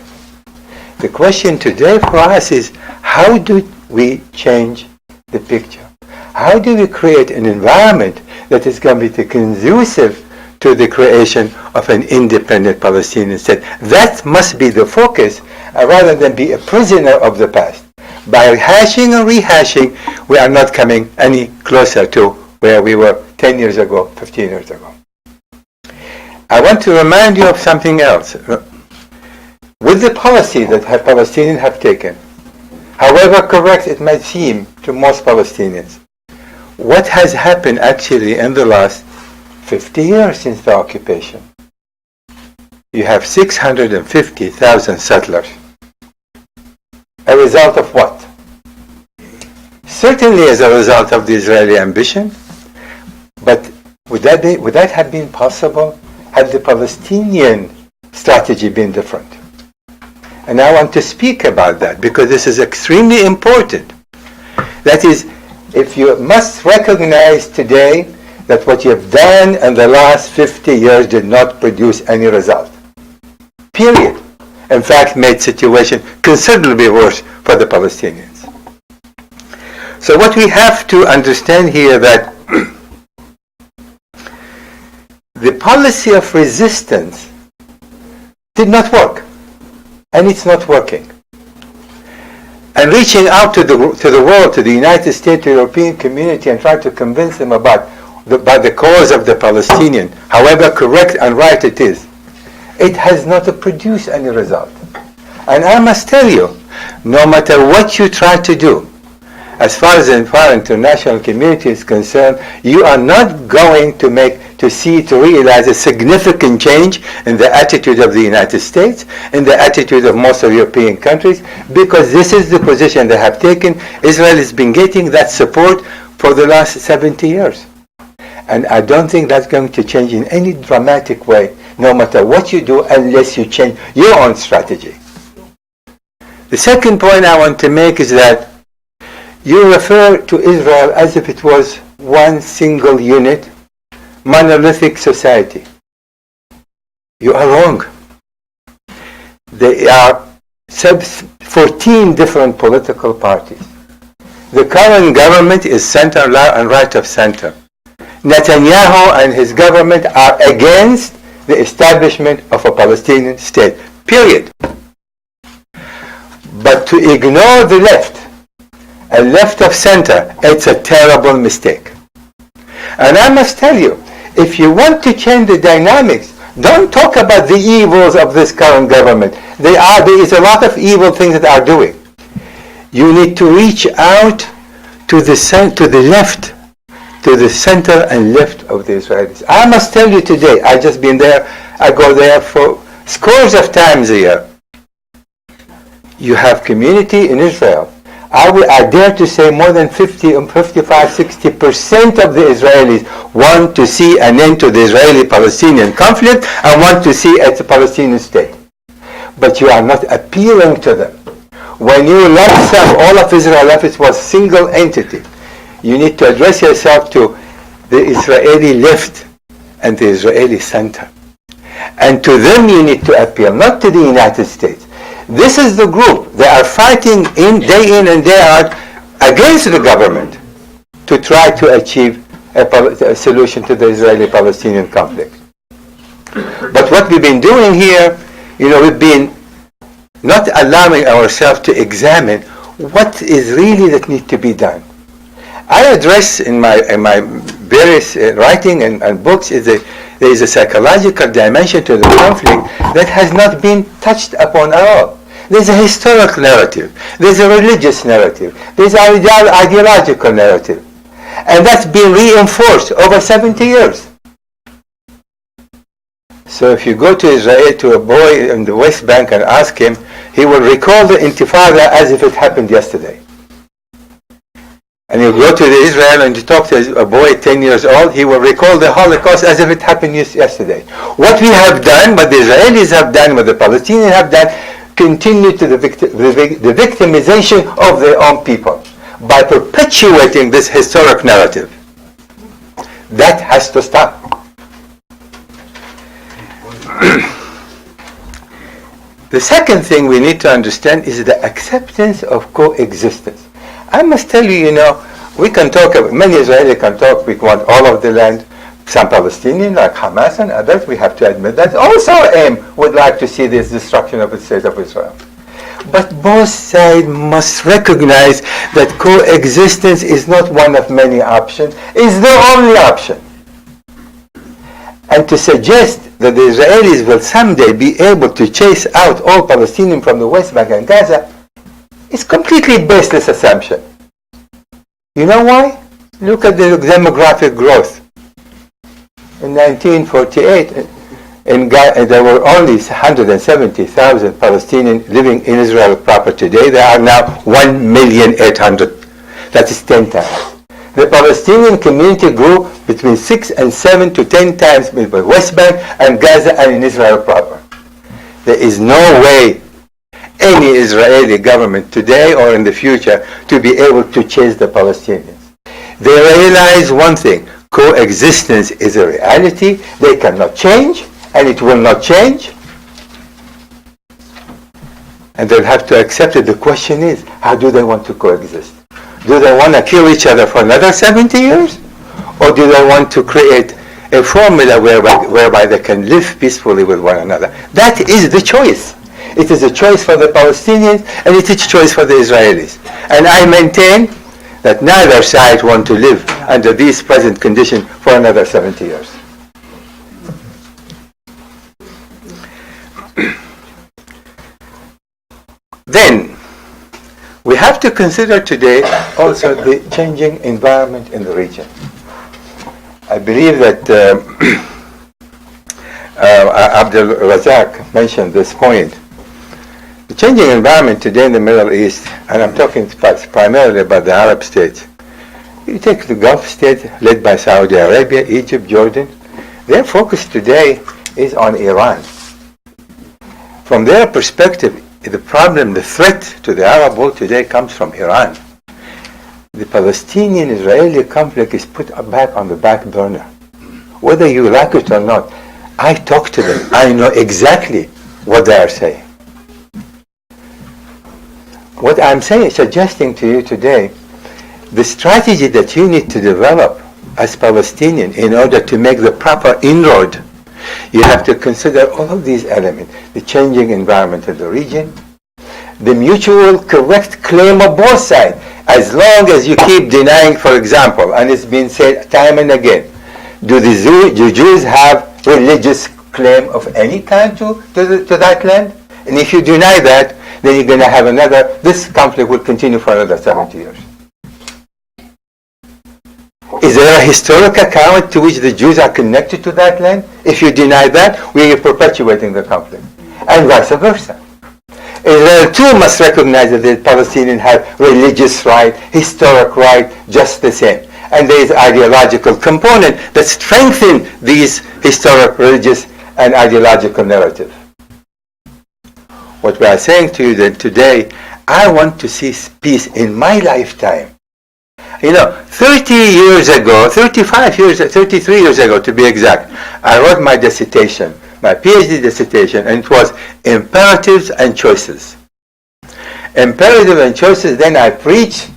The question today for us is, how do we change the picture? How do we create an environment that is going to be conducive to the creation of an independent Palestinian state? That must be the focus, rather than be a prisoner of the past. By hashing and rehashing, we are not coming any closer to where we were 10 years ago, 15 years ago. I want to remind you of something else. With the policy that Palestinians have taken, however correct it might seem to most Palestinians, what has happened actually in the last 50 years since the occupation? You have 650,000 settlers. A result of what? Certainly as a result of the Israeli ambition, but would that have been possible had the Palestinian strategy been different? And I want to speak about that because this is extremely important. That is, if you must recognize today that what you have done in the last 50 years did not produce any result. Period. In fact, made situation considerably worse for the Palestinians. So what we have to understand here that the policy of resistance did not work, and it's not working. And reaching out to the world, to the United States, to the European community, and trying to convince them about the cause of the Palestinian, however correct and right it is, it has not produced any result. And I must tell you, no matter what you try to do, as far as the international community is concerned, you are not going to realize a significant change in the attitude of the United States, in the attitude of most of European countries, because this is the position they have taken. Israel has been getting that support for the last 70 years. And I don't think that's going to change in any dramatic way, no matter what you do, unless you change your own strategy. The second point I want to make is that you refer to Israel as if it was one single unit, monolithic society. You are wrong. There are 14 different political parties. The current government is center and right of center. Netanyahu and his government are against the establishment of a Palestinian state. Period. But to ignore the left, and left of center, it's a terrible mistake. And I must tell you, if you want to change the dynamics, don't talk about the evils of this current government. There is a lot of evil things that are doing. You need to reach out to the left, to the center and left of the Israelis. I must tell you today, I've just been there, I go there for scores of times a year. You have community in Israel. I dare to say more than 55, 60% of the Israelis want to see an end to the Israeli-Palestinian conflict and want to see a Palestinian state. But you are not appealing to them. When you left all of Israel, it was a single entity. You need to address yourself to the Israeli left and the Israeli center. And to them you need to appeal, not to the United States. This is the group. They are fighting day in and day out against the government to try to achieve a solution to the Israeli-Palestinian conflict. But what we've been doing here, we've been not allowing ourselves to examine what is really that needs to be done. I address in my various writing and books there is a psychological dimension to the conflict that has not been touched upon at all. There's a historical narrative, there's a religious narrative, there's an ideological narrative, and that's been reinforced over 70 years. So if you go to Israel to a boy in the West Bank and ask him, he will recall the Intifada as if it happened yesterday. And you go to Israel and you talk to a boy 10 years old, he will recall the Holocaust as if it happened yesterday. What we have done, what the Israelis have done, what the Palestinians have done, continue to the victimization of their own people by perpetuating this historic narrative. That has to stop. The second thing we need to understand is the acceptance of coexistence. I must tell you, we can talk, many Israelis can talk, we want all of the land. Some Palestinians, like Hamas and others, we have to admit that also would like to see this destruction of the state of Israel. But both sides must recognize that coexistence is not one of many options, it's the only option. And to suggest that the Israelis will someday be able to chase out all Palestinians from the West Bank and Gaza is completely baseless assumption. You know why? Look at the demographic growth. In 1948, there were only 170,000 Palestinians living in Israel proper. Today, there are now 1,800,000. That is 10 times. The Palestinian community grew between 6 and 7 to 10 times in the West Bank and Gaza and in Israel proper. There is no way any Israeli government today or in the future to be able to chase the Palestinians. They realize one thing. Coexistence is a reality. They cannot change, and it will not change. And they'll have to accept it. The question is, how do they want to coexist? Do they want to kill each other for another 70 years? Or do they want to create a formula whereby they can live peacefully with one another? That is the choice. It is a choice for the Palestinians, and it is a choice for the Israelis. And I maintain that neither side want to live under these present conditions for another 70 years. Then, we have to consider today also the changing environment in the region. I believe that Abdel Razza mentioned this point. The changing environment today in the Middle East, and I'm talking primarily about the Arab states. You take the Gulf states led by Saudi Arabia, Egypt, Jordan. Their focus today is on Iran. From their perspective, the threat to the Arab world today comes from Iran. The Palestinian-Israeli conflict is put back on the back burner. Whether you like it or not, I talk to them. I know exactly what they are saying. What I'm suggesting to you today, the strategy that you need to develop as Palestinian, in order to make the proper inroad, you have to consider all of these elements: the changing environment of the region, the mutual correct claim of both sides. As long as you keep denying, for example, and it's been said time and again, do the Jews have religious claim of any kind to that land? And if you deny that, then you're going to have this conflict will continue for another 70 years. Is there a historic account to which the Jews are connected to that land? If you deny that, we are perpetuating the conflict. And vice versa. Israel too must recognize that the Palestinians have religious right, historic right, just the same. And there is ideological component that strengthen these historic, religious, and ideological narrative. What we are saying to you that today, I want to see peace in my lifetime. 30 years ago, 33 years ago to be exact, I wrote my dissertation, my PhD dissertation, and it was Imperatives and Choices. Imperative and choices, then I preached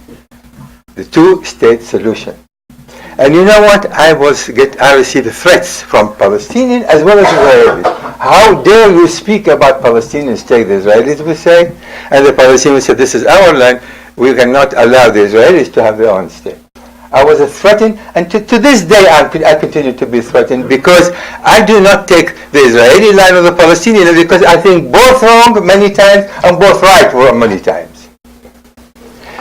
the two-state solution. And you know what? I received threats from Palestinians as well as Israelis. How dare you speak about Palestinian state, the Israelis will say. And the Palestinians said, this is our land. We cannot allow the Israelis to have their own state. I was threatened, and to this day I continue to be threatened, because I do not take the Israeli line or the Palestinian, because I think both wrong many times and both right many times.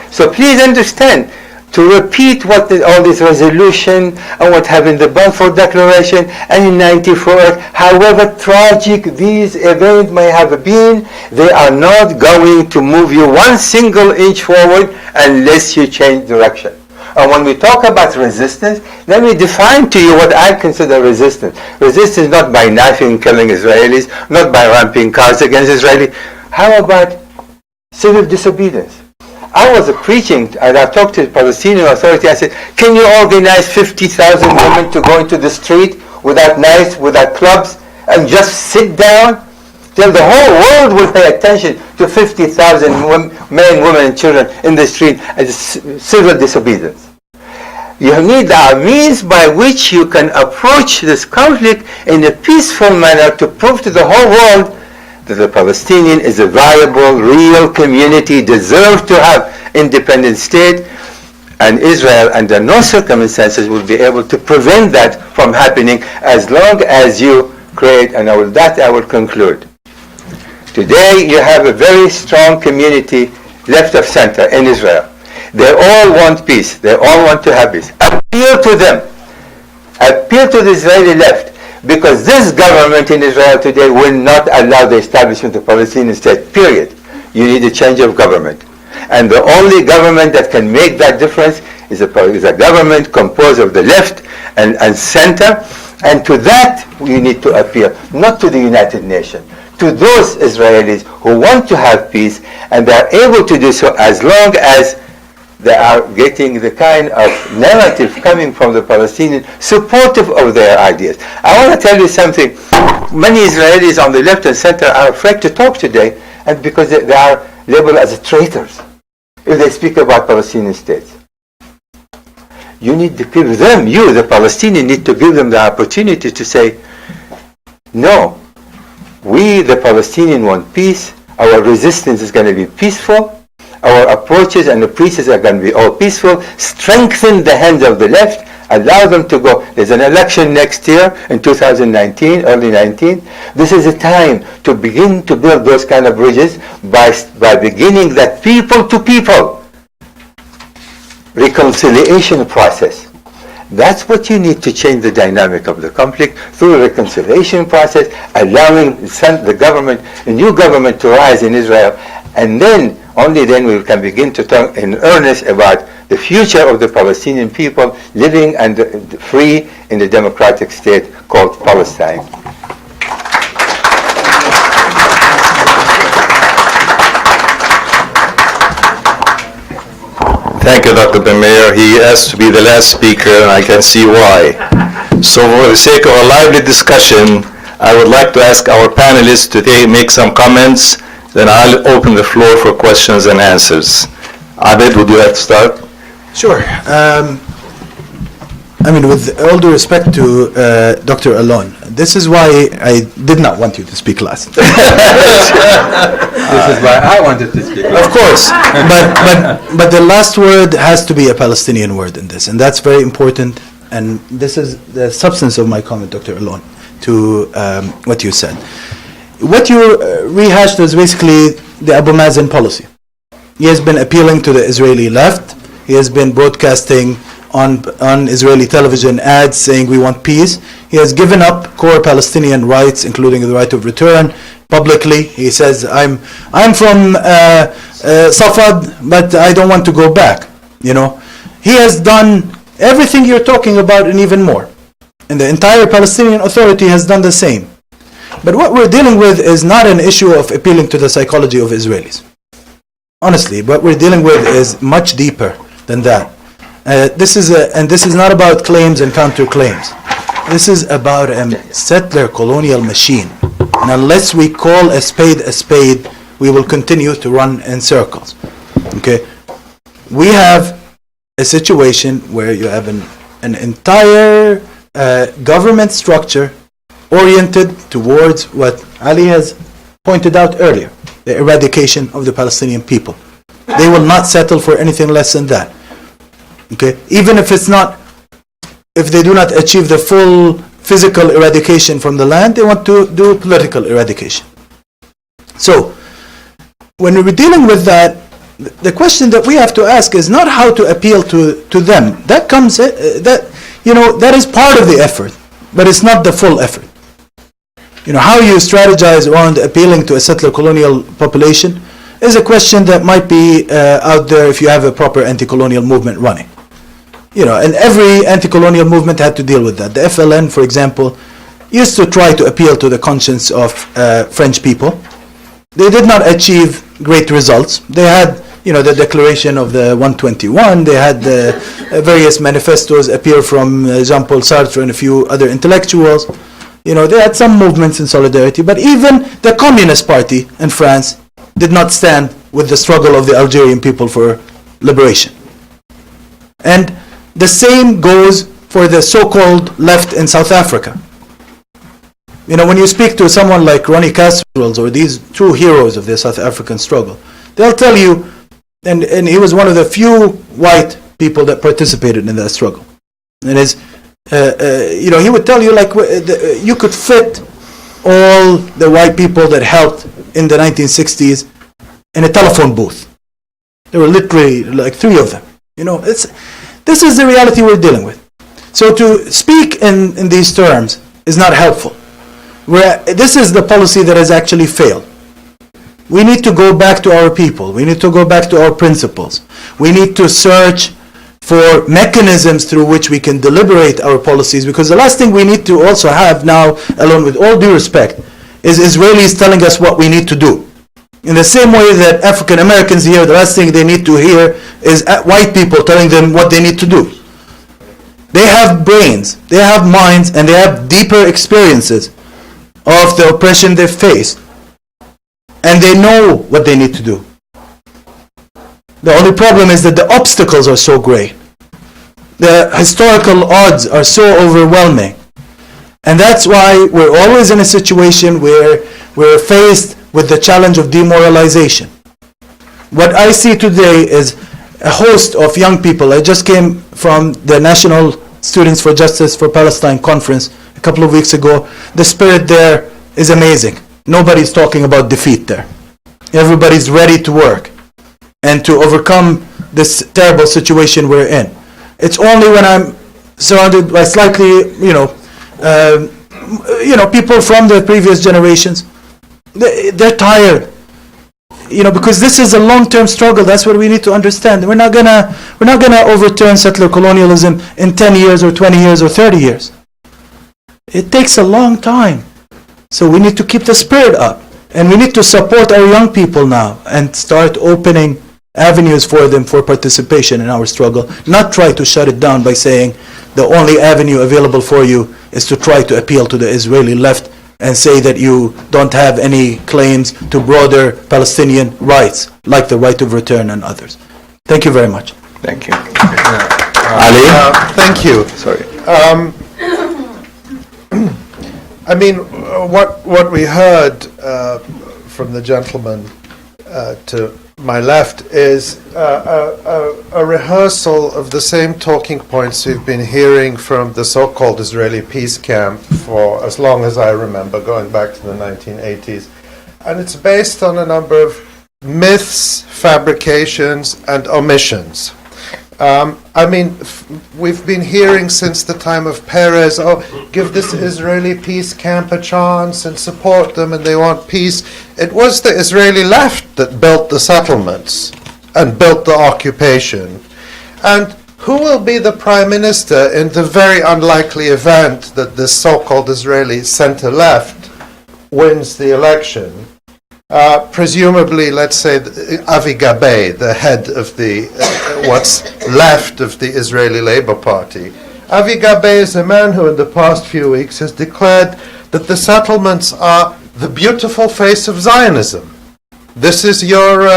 So please understand, to repeat what all this resolution and what happened in the Balfour Declaration and in 94, however tragic these events may have been, they are not going to move you one single inch forward unless you change direction. And when we talk about resistance, let me define to you what I consider resistance. Resistance not by knifing, killing Israelis, not by ramping cars against Israelis. How about civil disobedience? I was preaching, and I talked to the Palestinian Authority. I said, can you organize 50,000 women to go into the street without knives, without clubs, and just sit down? Till the whole world will pay attention to 50,000 men, women, and children in the street as civil disobedience. You need a means by which you can approach this conflict in a peaceful manner to prove to the whole world that the Palestinian is a viable, real community, deserves to have independent state, and Israel under no circumstances will be able to prevent that from happening as long as you create, and I will conclude. Today you have a very strong community left of center in Israel. They all want peace. They all want to have peace. Appeal to them. Appeal to the Israeli left. Because this government in Israel today will not allow the establishment of Palestinian state, period. You need a change of government. And the only government that can make that difference is a government composed of the left and center. And to that we need to appeal, not to the United Nations, to those Israelis who want to have peace, and they are able to do so as long as they are getting the kind of narrative coming from the Palestinians supportive of their ideas. I want to tell you something. Many Israelis on the left and center are afraid to talk today, and because they are labeled as traitors if they speak about Palestinian states. You need to give them, the Palestinians, need to give them the opportunity to say, no, we, the Palestinians, want peace. Our resistance is going to be peaceful. Our approaches and approaches are going to be all peaceful. Strengthen the hands of the left. Allow them to go. There's an election next year in 2019, early 19. This is a time to begin to build those kind of bridges by beginning that people-to-people reconciliation process. That's what you need to change the dynamic of the conflict through the reconciliation process, allowing the government, a new government to rise in Israel, and then only then we can begin to talk in earnest about the future of the Palestinian people living and free in a democratic state called Palestine. Thank you, Dr. Ben-Meir. He asked to be the last speaker, and I can see why. So for the sake of a lively discussion, I would like to ask our panelists to make some comments, then I'll open the floor for questions and answers. Abed, would you like to start? Sure. I mean, with all due respect to Dr. Alon, this is why I did not want you to speak last. This is why I wanted to speak. Of course, but the last word has to be a Palestinian word in this, and that's very important. And this is the substance of my comment, Dr. Alon, to what you said. What you rehashed is basically the Abu Mazen policy. He has been appealing to the Israeli left. He has been broadcasting on Israeli television ads saying we want peace. He has given up core Palestinian rights, including the right of return, publicly. He says, I'm from Safad, but I don't want to go back. You know, he has done everything you're talking about and even more. And the entire Palestinian Authority has done the same. But what we're dealing with is not an issue of appealing to the psychology of Israelis. Honestly, what we're dealing with is much deeper than that. This is not about claims and counterclaims. This is about a settler colonial machine. And unless we call a spade, we will continue to run in circles. Okay? We have a situation where you have an entire government structure oriented towards what Ali has pointed out earlier, the eradication of the Palestinian people. They will not settle for anything less than that. Okay, even if they do not achieve the full physical eradication from the land, they want to do political eradication. So, when we're dealing with that, the question that we have to ask is not how to appeal to them. That is part of the effort, but it's not the full effort. You know, how you strategize around appealing to a settler colonial population is a question that might be out there if you have a proper anti-colonial movement running. You know, and every anti-colonial movement had to deal with that. The FLN, for example, used to try to appeal to the conscience of French people. They did not achieve great results. They had, you know, the Declaration of the 121. They had the various manifestos appear from Jean-Paul Sartre and a few other intellectuals. You know, they had some movements in solidarity, but even the Communist Party in France did not stand with the struggle of the Algerian people for liberation. And the same goes for the so-called left in South Africa. You know, when you speak to someone like Ronnie Kasrils or these true heroes of the South African struggle, they'll tell you, and he was one of the few white people that participated in that struggle. And you know, he would tell you like you could fit all the white people that helped in the 1960s in a telephone booth. There were literally like 3 of them. You know, this is the reality we're dealing with. So to speak in these terms is not helpful. This is the policy that has actually failed. We need to go back to our people. We need to go back to our principles. We need to search for mechanisms through which we can deliberate our policies, because the last thing we need to also have now, alone with all due respect, is Israelis telling us what we need to do. In the same way that African Americans here, the last thing they need to hear is white people telling them what they need to do. They have brains, they have minds, and they have deeper experiences of the oppression they face. And they know what they need to do. The only problem is that the obstacles are so great. The historical odds are so overwhelming. And that's why we're always in a situation where we're faced with the challenge of demoralization. What I see today is a host of young people. I just came from the National Students for Justice for Palestine conference a couple of weeks ago. The spirit there is amazing. Nobody's talking about defeat there. Everybody's ready to work and to overcome this terrible situation we're in. It's only when I'm surrounded by slightly, people from the previous generations, they're tired, because this is a long-term struggle. That's what we need to understand. We're not gonna overturn settler colonialism in 10 years or 20 years or 30 years. It takes a long time. So we need to keep the spirit up, and we need to support our young people now and start opening avenues for them for participation in our struggle, not try to shut it down by saying the only avenue available for you is to try to appeal to the Israeli left and say that you don't have any claims to broader Palestinian rights, like the right of return and others. Thank you very much. Thank you. Ali? Thank you. Sorry. I mean, what we heard from the gentleman to my left is a rehearsal of the same talking points we've been hearing from the so-called Israeli peace camp for as long as I remember, going back to the 1980s. And it's based on a number of myths, fabrications, and omissions. I mean, we've been hearing since the time of Peres, give this Israeli peace camp a chance and support them and they want peace. It was the Israeli left that built the settlements and built the occupation. And who will be the prime minister in the very unlikely event that this so-called Israeli center-left wins the election? Presumably, let's say, Avi Gabay, the head of the what's left of the Israeli Labour Party. Avi Gabay is a man who in the past few weeks has declared that the settlements are the beautiful face of Zionism. This is your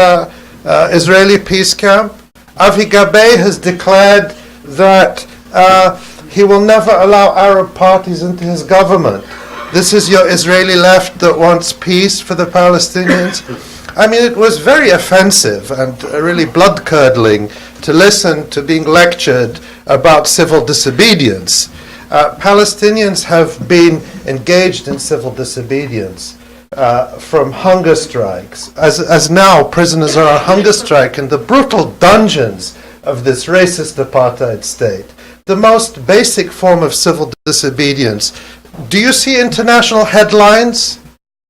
Israeli peace camp. Avi Gabay has declared that he will never allow Arab parties into his government. This is your Israeli left that wants peace for the Palestinians. I mean, it was very offensive and really blood-curdling to listen to being lectured about civil disobedience. Palestinians have been engaged in civil disobedience from hunger strikes. As now, prisoners are on hunger strike in the brutal dungeons of this racist apartheid state. The most basic form of civil disobedience. Do you see international headlines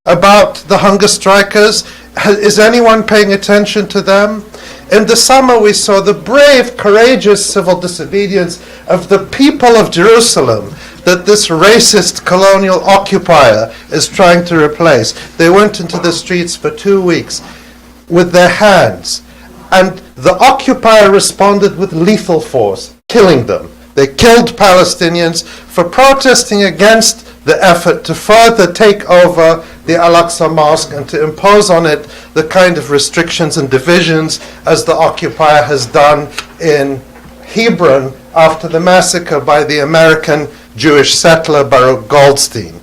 about the hunger strikers? Is anyone paying attention to them? In the summer we saw the brave, courageous civil disobedience of the people of Jerusalem that this racist colonial occupier is trying to replace. They went into the streets for 2 weeks with their hands, and the occupier responded with lethal force, killing them. They killed Palestinians for protesting against the effort to further take over the Al-Aqsa Mosque and to impose on it the kind of restrictions and divisions as the occupier has done in Hebron after the massacre by the American Jewish settler Baruch Goldstein.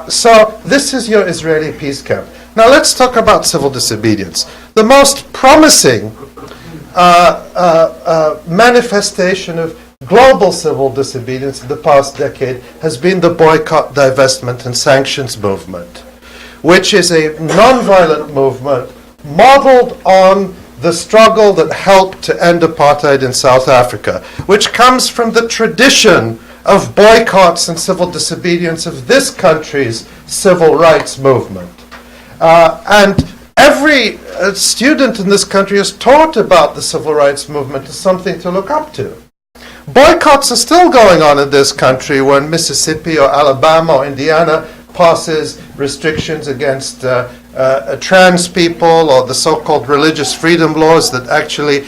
So this is your Israeli peace camp. Now let's talk about civil disobedience. The most promising manifestation of global civil disobedience in the past decade has been the boycott, divestment, and sanctions movement, which is a non-violent movement modeled on the struggle that helped to end apartheid in South Africa, which comes from the tradition of boycotts and civil disobedience of this country's civil rights movement. And every student in this country is taught about the civil rights movement as something to look up to. Boycotts are still going on in this country when Mississippi or Alabama or Indiana passes restrictions against trans people or the so-called religious freedom laws that actually,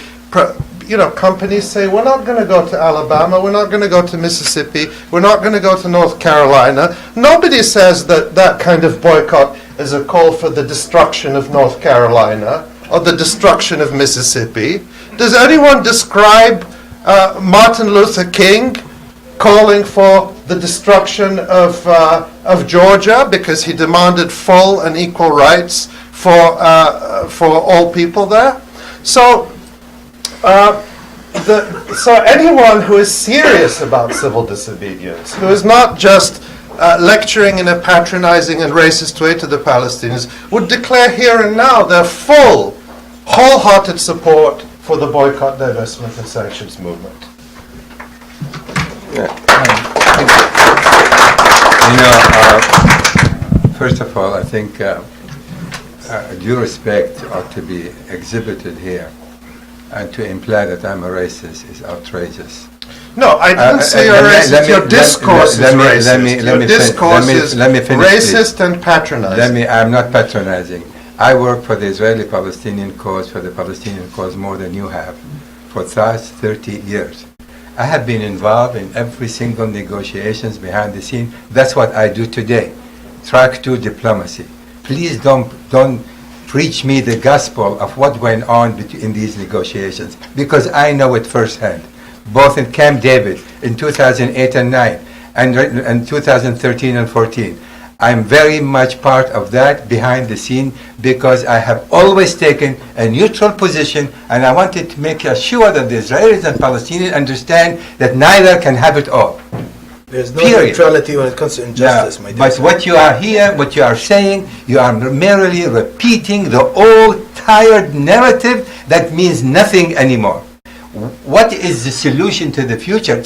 companies say, we're not going to go to Alabama, we're not going to go to Mississippi, we're not going to go to North Carolina. Nobody says that that kind of boycott is a call for the destruction of North Carolina or the destruction of Mississippi. Does anyone describe Martin Luther King calling for the destruction of Georgia because he demanded full and equal rights for all people there? So anyone who is serious about civil disobedience, who is not just lecturing in a patronizing and racist way to the Palestinians, would declare here and now their full, wholehearted support for the boycott, divestment, and sanctions movement. First of all, I think due respect ought to be exhibited here, and to imply that I'm a racist is outrageous. No, I didn't say you're racist. Your discourse is racist. Your discourse is racist and patronizing. I'm not patronizing. I work for the Israeli-Palestinian cause, for the Palestinian cause more than you have, for the last 30 years. I have been involved in every single negotiations behind the scene. That's what I do today. Track 2 diplomacy. Please don't preach me the gospel of what went on in these negotiations, because I know it firsthand. both in Camp David in 2008 and 9, and 2013 and 14. I'm very much part of that behind the scene because I have always taken a neutral position, and I wanted to make sure that the Israelis and Palestinians understand that neither can have it all. There's no Period. neutrality when it comes to injustice, my dear. But what you are here, what you are saying, you are merely repeating the old, tired narrative that means nothing anymore. What is the solution to the future?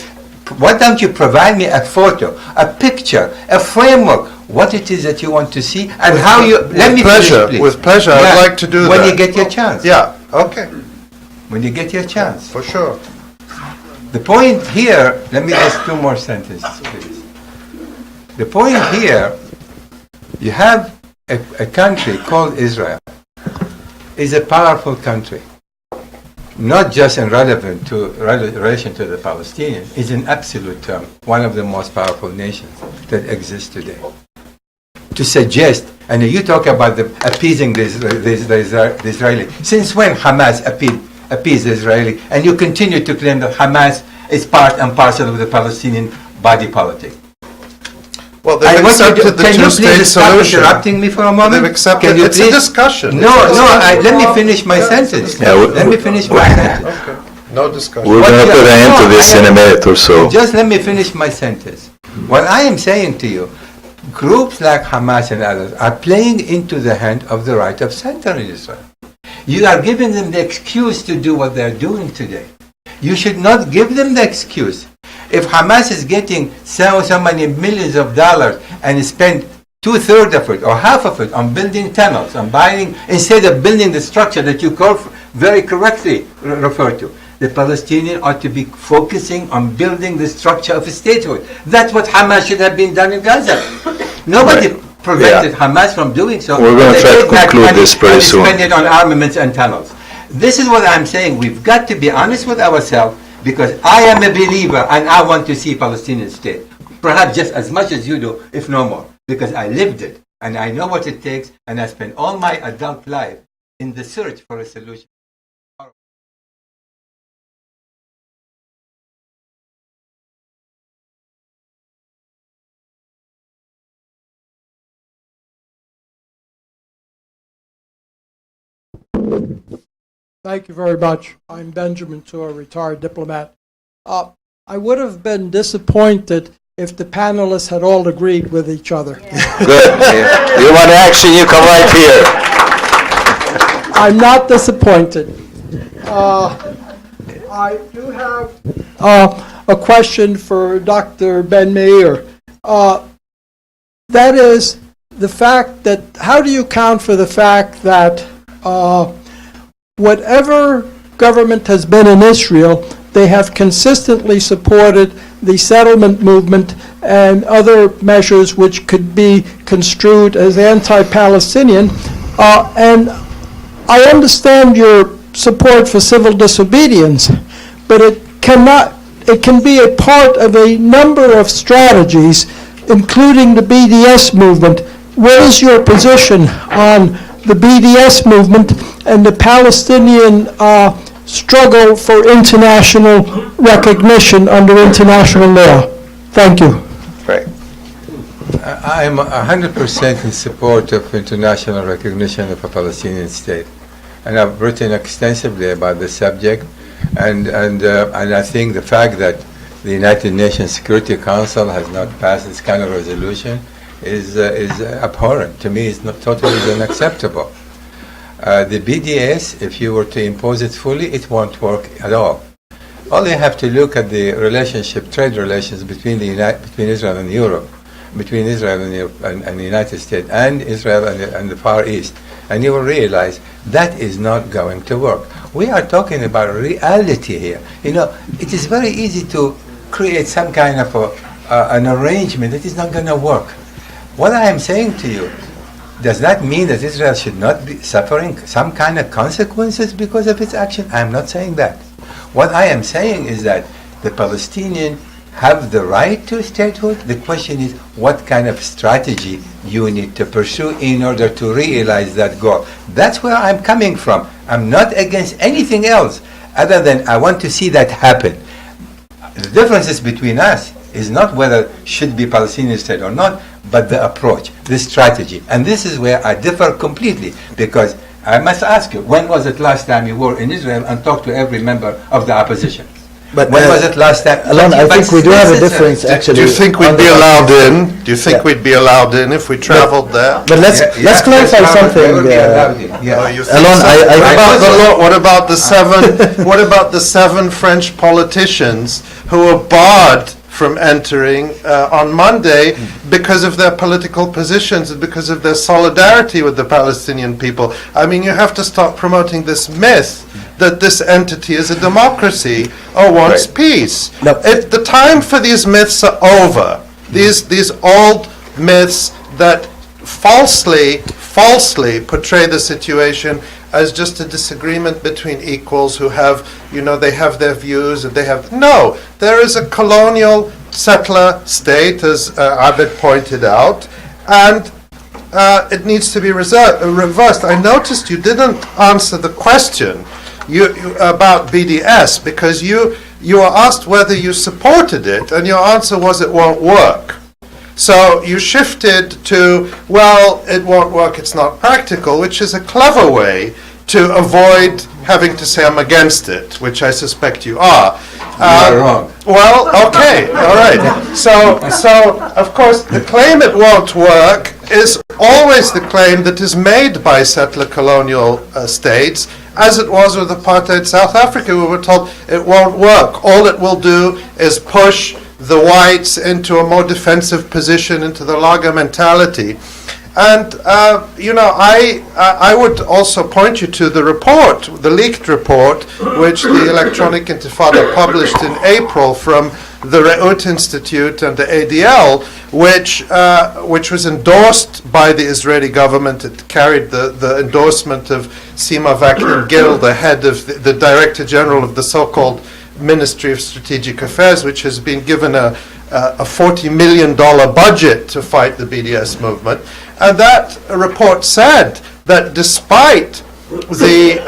Why don't you provide me a photo, a picture, a framework, what it is that you want to see, and how you... Let me finish, please. With pleasure, I'd like to do that. When you get your chance. Yeah, okay, When you get your chance. for sure. The point here, let me just 2 more sentences, please. The point here, you have a country called Israel. Is a powerful country. Not just in relation to the Palestinians, is in absolute term one of the most powerful nations that exists today. To suggest, and you talk about appeasing the Israeli. Since when Hamas appeased the Israeli, and you continue to claim that Hamas is part and parcel of the Palestinian body politic? Well, they've accepted the Can you two-state please stop solution. interrupting me for a moment? They've accepted, Can you it's a discussion. No, It's a no, discussion. let me finish my sentence. Yeah, Let me finish my sentence. Okay, no discussion. We're going to put an end to this in a minute or so. Just let me finish my sentence. What I am saying to you, groups like Hamas and others are playing into the hand of the right of center in Israel. You are giving them the excuse to do what they're doing today. You should not give them the excuse. If Hamas is getting so many millions of dollars and spend 2/3 of it or half of it on building tunnels, on buying, instead of building the structure that you call very correctly refer to, the Palestinians ought to be focusing on building the structure of a statehood. That's what Hamas should have been done in Gaza. Nobody prevented Hamas from doing so. We're going to try to conclude this pretty soon. Spend it on armaments and tunnels. This is what I'm saying. We've got to be honest with ourselves, because I am a believer and I want to see Palestinian state. Perhaps just as much as you do, if no more. Because I lived it and I know what it takes, and I spent all my adult life in the search for a solution. Thank you very much. I'm Benjamin Tour, retired diplomat. I would have been disappointed if the panelists had all agreed with each other. Good. You want action, you come right here. I'm not disappointed. I do have a question for Dr. Ben-Meir. That is the fact that, how do you account for the fact that whatever government has been in Israel, they have consistently supported the settlement movement and other measures which could be construed as anti-Palestinian. And I understand your support for civil disobedience, but it can be a part of a number of strategies, including the BDS movement. What is your position on the BDS movement and the Palestinian struggle for international recognition under international law? Thank you. Right. I'm 100% in support of international recognition of a Palestinian state, and I've written extensively about the subject. And I think the fact that the United Nations Security Council has not passed this kind of resolution is abhorrent. To me, it's not totally unacceptable. The BDS, if you were to impose it fully, it won't work at all. All you have to look at the relationship, trade relations between Israel and Europe, between Israel and the United States, and Israel and the Far East, and you will realize that is not going to work. We are talking about reality here. You know, it is very easy to create some kind of an arrangement that is not going to work. What I am saying to you, does that mean that Israel should not be suffering some kind of consequences because of its action? I am not saying that. What I am saying is that the Palestinians have the right to statehood. The question is what kind of strategy you need to pursue in order to realize that goal. That's where I'm coming from. I'm not against anything else other than I want to see that happen. The differences between us is not whether should be Palestinian state or not, but the approach, the strategy. And this is where I differ completely, because I must ask you, when was it last time you were in Israel and talked to every member of the opposition? But When was it last time? Alon, I think we do have a difference, actually. Do you think we'd on be the- allowed in? Do you think Yeah. we'd be allowed in if we traveled there? But let's clarify something. Oh, you think Alon, so? I- What about the law? What about the seven? What about the 7 French politicians who were barred from entering on Monday because of their political positions and because of their solidarity with the Palestinian people? I mean, you have to stop promoting this myth that this entity is a democracy or wants peace. No. The time for these myths are over. These old myths that falsely portray the situation as just a disagreement between equals who have, they have their views and they have. No, there is a colonial settler state, as Abed pointed out, and it needs to be reversed. I noticed you didn't answer the question about BDS, because you were asked whether you supported it, and your answer was it won't work. So you shifted to, well, it won't work, it's not practical, which is a clever way to avoid having to say I'm against it, which I suspect you are. You are wrong. Well, okay, all right. So of course, the claim it won't work is always the claim that is made by settler colonial states, as it was with apartheid South Africa. We were told it won't work. All it will do is push the whites into a more defensive position, into the Lager mentality. And, I would also point you to the report, the leaked report, which the Electronic Intifada published in April from the Reut Institute and the ADL, which was endorsed by the Israeli government. It carried the endorsement of Sima Vaknin-Gil, the head of the Director General of the so-called Ministry of Strategic Affairs, which has been given a $40 million budget to fight the BDS movement. And that report said that despite the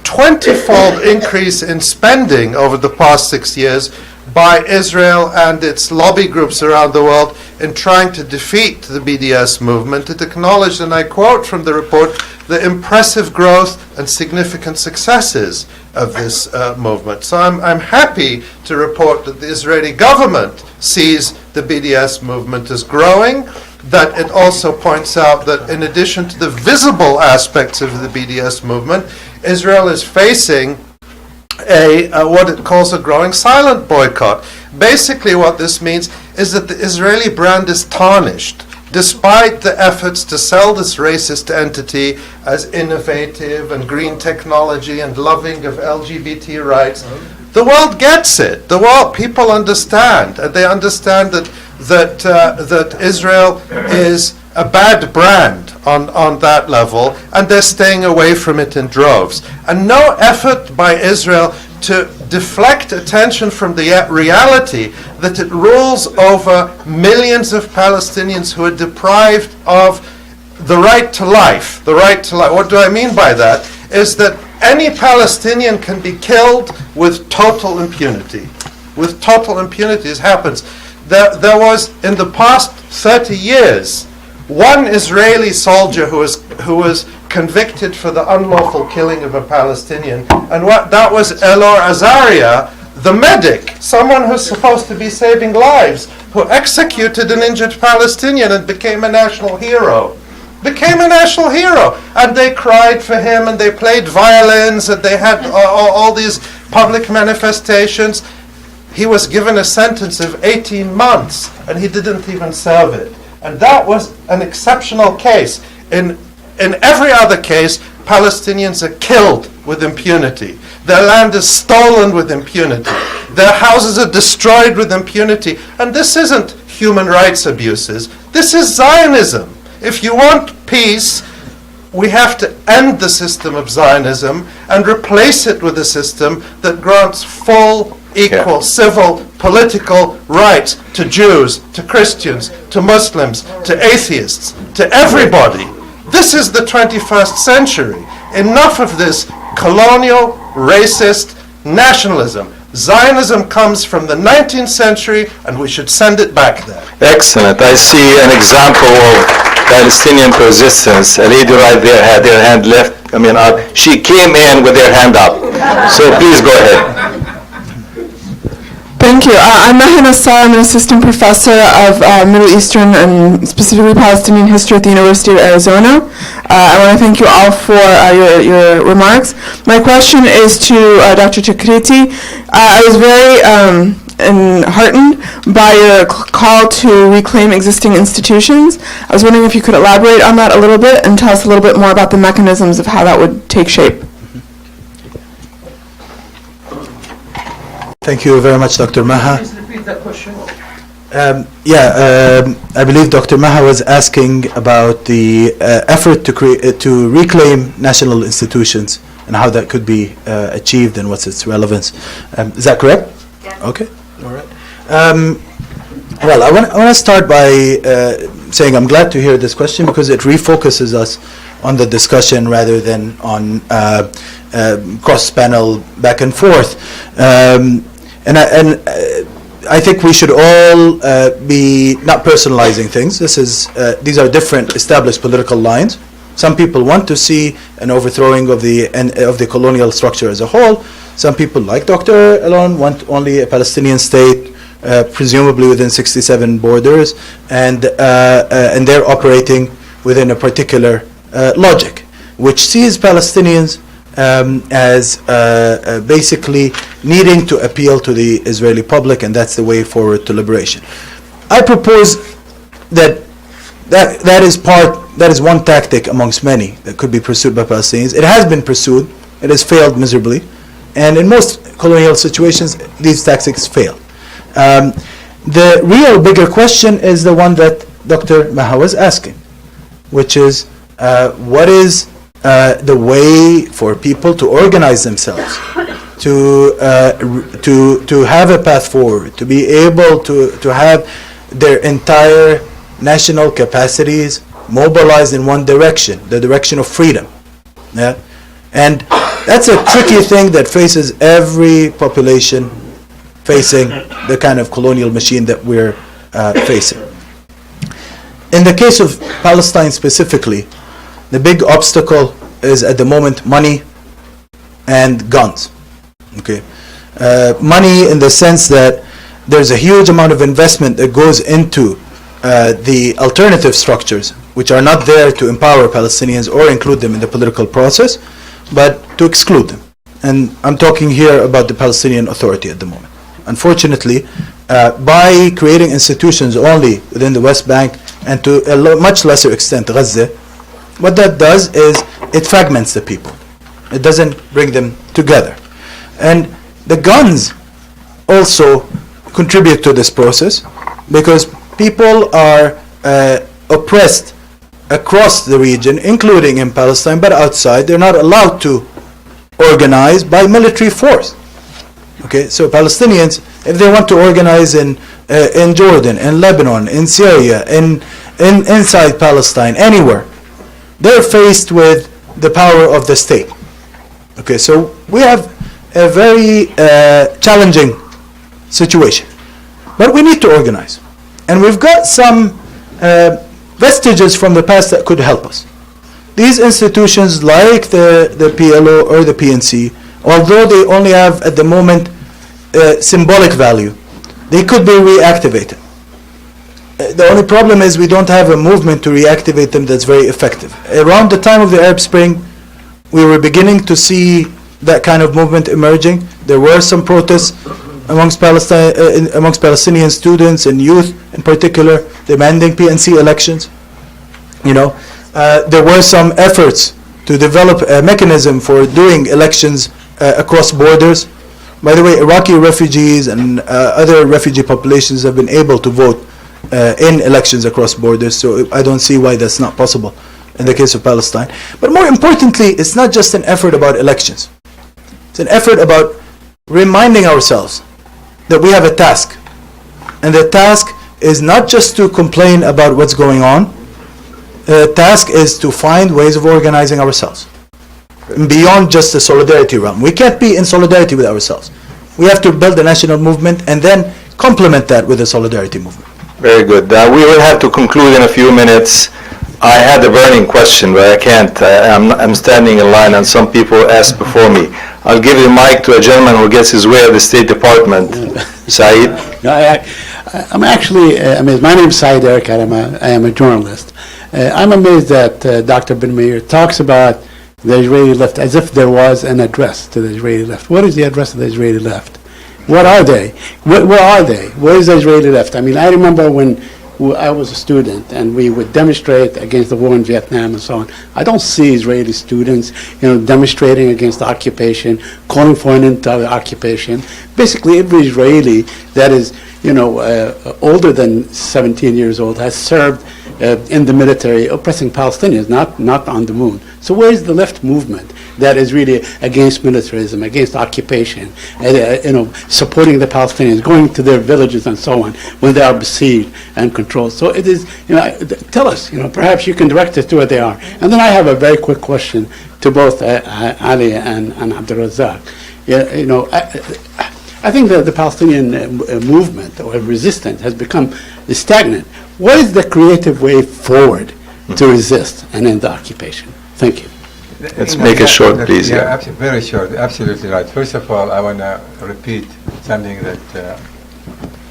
20-fold increase in spending over the past 6 years by Israel and its lobby groups around the world in trying to defeat the BDS movement, it acknowledged, and I quote from the report, the impressive growth and significant successes of this movement. So I'm happy to report that the Israeli government sees the BDS movement as growing, that it also points out that in addition to the visible aspects of the BDS movement, Israel is facing what it calls a growing silent boycott. Basically what this means is that the Israeli brand is tarnished. Despite the efforts to sell this racist entity as innovative and green technology and loving of LGBT rights, the world gets it. The world, people understand, and they understand that Israel is a bad brand on that level, and they're staying away from it in droves. And no effort by Israel to deflect attention from the reality that it rules over millions of Palestinians who are deprived of the right to life. The right to life. What do I mean by that? Is that any Palestinian can be killed with total impunity. With total impunity, it happens. There was, in the past 30 years, one Israeli soldier who was convicted for the unlawful killing of a Palestinian, and that was Elor Azaria, the medic, someone who's supposed to be saving lives, who executed an injured Palestinian and became a national hero. And they cried for him, and they played violins, and they had all these public manifestations. He was given a sentence of 18 months, and he didn't even serve it. And that was an exceptional case. In every other case, Palestinians are killed with impunity. Their land is stolen with impunity. Their houses are destroyed with impunity. And this isn't human rights abuses. This is Zionism. If you want peace, we have to end the system of Zionism and replace it with a system that grants full, equal, civil, political rights to Jews, to Christians, to Muslims, to atheists, to everybody. This is the 21st century. Enough of this colonial, racist nationalism. Zionism comes from the 19th century, and we should send it back there. Excellent. I see an example of Palestinian persistence. A lady right there had her hand up. She came in with her hand up. So please go ahead. Thank you. I'm Mahin Assar. I'm an assistant professor of Middle Eastern and specifically Palestinian history at the University of Arizona. I want to thank you all for your remarks. My question is to Dr. Tikriti. I was very heartened by your call to reclaim existing institutions. I was wondering if you could elaborate on that a little bit and tell us a little bit more about the mechanisms of how that would take shape. Thank you very much, Dr. Maha. Please repeat that question. I believe Dr. Maha was asking about the effort to reclaim national institutions and how that could be achieved and what's its relevance. Is that correct? Yes. Okay. All right. Well, I want to start by saying I'm glad to hear this question because it refocuses us on the discussion rather than on cross-panel back and forth. And I think we should all be not personalizing things. These are different established political lines. Some people want to see an overthrowing of the colonial structure as a whole. Some people, like Dr. Alon, want only a Palestinian state, presumably within 67 borders, and they're operating within a particular logic, which sees Palestinians as basically needing to appeal to the Israeli public, and that's the way forward to liberation. I propose that is one tactic amongst many that could be pursued by Palestinians. It has been pursued. It has failed miserably, and in most colonial situations, these tactics fail. The real bigger question is the one that Dr. Maha was asking, which is what is the way for people to organize themselves, to have a path forward, to be able to have their entire national capacities mobilized in one direction, the direction of freedom. Yeah? And that's a tricky thing that faces every population facing the kind of colonial machine that we're facing. In the case of Palestine specifically, the big obstacle is at the moment money and guns. Okay, money in the sense that there's a huge amount of investment that goes into the alternative structures, which are not there to empower Palestinians or include them in the political process, but to exclude them. And I'm talking here about the Palestinian Authority at the moment. Unfortunately, by creating institutions only within the West Bank and to a much lesser extent Gaza, what that does is it fragments the people. It doesn't bring them together. And the guns also contribute to this process because people are oppressed across the region, including in Palestine, but outside. They're not allowed to organize by military force. Okay, so Palestinians, if they want to organize in Jordan, in Lebanon, in Syria, inside Palestine, anywhere, they're faced with the power of the state. Okay, so we have a very challenging situation, but we need to organize, and we've got some vestiges from the past that could help us. These institutions, like the PLO or the PNC, although they only have at the moment symbolic value, they could be reactivated. The only problem is we don't have a movement to reactivate them that's very effective. Around the time of the Arab Spring, we were beginning to see that kind of movement emerging. There were some protests amongst Palestinian students and youth in particular, demanding PNC elections. You know, there were some efforts to develop a mechanism for doing elections across borders. By the way, Iraqi refugees and other refugee populations have been able to vote in elections across borders, so I don't see why that's not possible in the case of Palestine. But more importantly, it's not just an effort about elections. It's an effort about reminding ourselves that we have a task. And the task is not just to complain about what's going on. The task is to find ways of organizing ourselves beyond just the solidarity realm. We can't be in solidarity with ourselves. We have to build a national movement and then complement that with a solidarity movement. Very good. We will have to conclude in a few minutes. I had a burning question, but I can't. I'm standing in line, and some people asked before me. I'll give the mic to a gentleman who gets his way at the State Department. Saeed? No, I'm actually amazed. My name is Saeed Erikat. I am a journalist. I'm amazed that Dr. Ben-Meir talks about the Israeli left as if there was an address to the Israeli left. What is the address of the Israeli left? What are they? Where are they? Where is the Israeli left? I mean, I remember when I was a student and we would demonstrate against the war in Vietnam and so on. I don't see Israeli students, demonstrating against the occupation, calling for an end to the occupation. Basically, every Israeli that is, older than 17 years old has served in the military oppressing Palestinians, not on the moon. So where is the left movement that is really against militarism, against occupation, supporting the Palestinians, going to their villages and so on when they are besieged and controlled? So it is, tell us, perhaps you can direct us to where they are. And then I have a very quick question to both Ali and Abdel Razza. I think that the Palestinian movement or resistance has become stagnant. What is the creative way forward to resist and end the occupation? Thank you. Let's make it short, please. Yeah, very short. Absolutely right. First of all, I want to repeat something that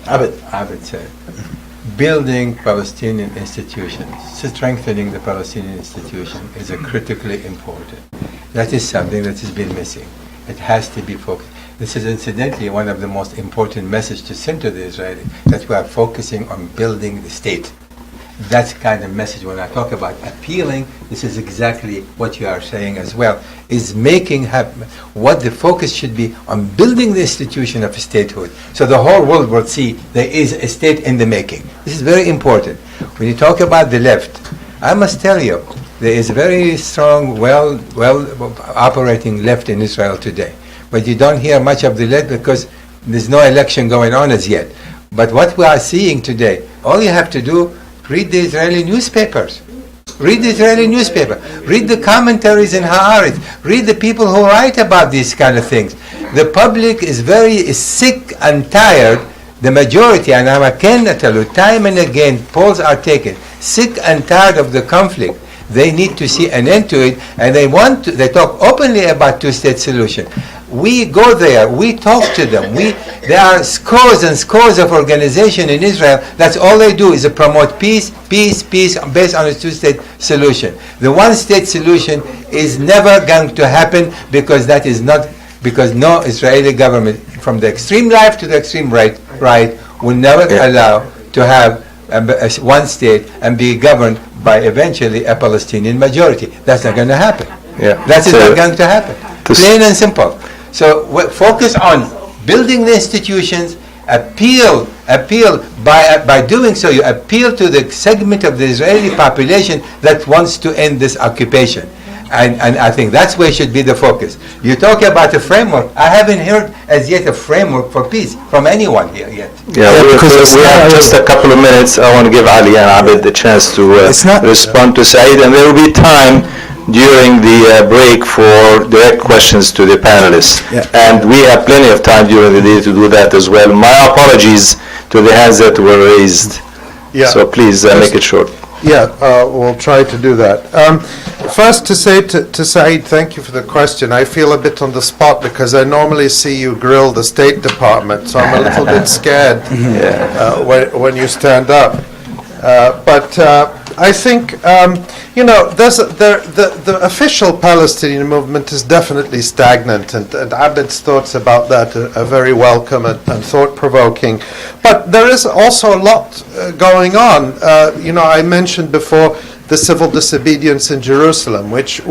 Abed said. Building Palestinian institutions, strengthening the Palestinian institution is critically important. That is something that has been missing. It has to be focused. This is incidentally one of the most important messages to send to the Israeli, that we are focusing on building the state. That's kind of message when I talk about appealing. This is exactly what you are saying as well, is making happen what the focus should be on building the institution of statehood. So the whole world will see there is a state in the making. This is very important. When you talk about the left, I must tell you, there is a very strong, well operating left in Israel today. But you don't hear much of the left because there's no election going on as yet. But what we are seeing today, all you have to do, read the Israeli newspapers. Read the Israeli newspaper. Read the commentaries in Haaretz. Read the people who write about these kind of things. The public is very sick and tired. The majority, and I can tell you, time and again, polls are taken, sick and tired of the conflict. They need to see an end to it, and they talk openly about two-state solution. We go there, we talk to them. There are scores and scores of organizations in Israel. That's all they do is promote peace, based on a two-state solution. The one-state solution is never going to happen because no Israeli government, from the extreme left to the extreme right, will never allow to have one state and be governed by eventually a Palestinian majority. That's not going to happen. That is not going to happen. Plain and simple. So focus on building the institutions, appeal by doing so you appeal to the segment of the Israeli population that wants to end this occupation. And I think that's where should be the focus. You talk about a framework. I haven't heard as yet a framework for peace from anyone here yet. Because we have just a couple of minutes. I want to give Ali and Abed the chance to respond to Saeed, and there will be time during the break for direct questions to the panelists. And we have plenty of time during the day to do that as well. My apologies to the hands that were raised. So please make it short. We'll try to do that. First, to say to Saeed, thank you for the question. I feel a bit on the spot because I normally see you grill the State Department, so I'm a little bit scared when you stand up. But I think, the official Palestinian movement is definitely stagnant, and Abed's thoughts about that are very welcome and thought-provoking. But there is also a lot going on. I mentioned before the civil disobedience in Jerusalem, which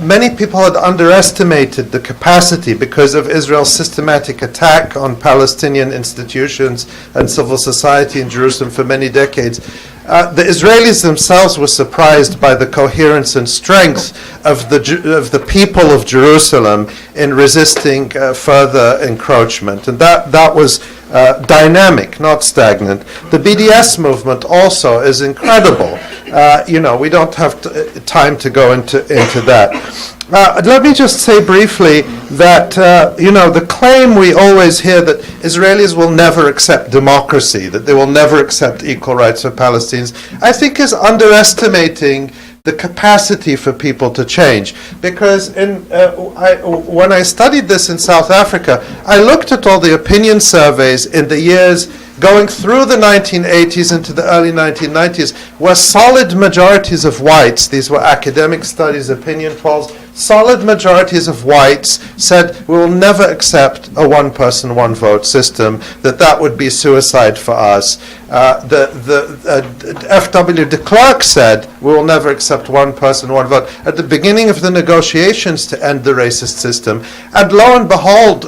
many people had underestimated the capacity because of Israel's systematic attack on Palestinian institutions and civil society in Jerusalem for many decades. The Israelis themselves were surprised by the coherence and strength of the people of Jerusalem in resisting further encroachment, and that was dynamic, not stagnant. The BDS movement also is incredible. We don't have time to go into that. Let me just say briefly that, the claim we always hear that Israelis will never accept democracy, that they will never accept equal rights for Palestinians, I think is underestimating the capacity for people to change. Because when I studied this in South Africa, I looked at all the opinion surveys in the years going through the 1980s into the early 1990s, where solid majorities of whites, these were academic studies, opinion polls, solid majorities of whites said we will never accept a one-person, one-vote system, that would be suicide for us. F.W. de Klerk said we will never accept one person, one vote at the beginning of the negotiations to end the racist system. And lo and behold,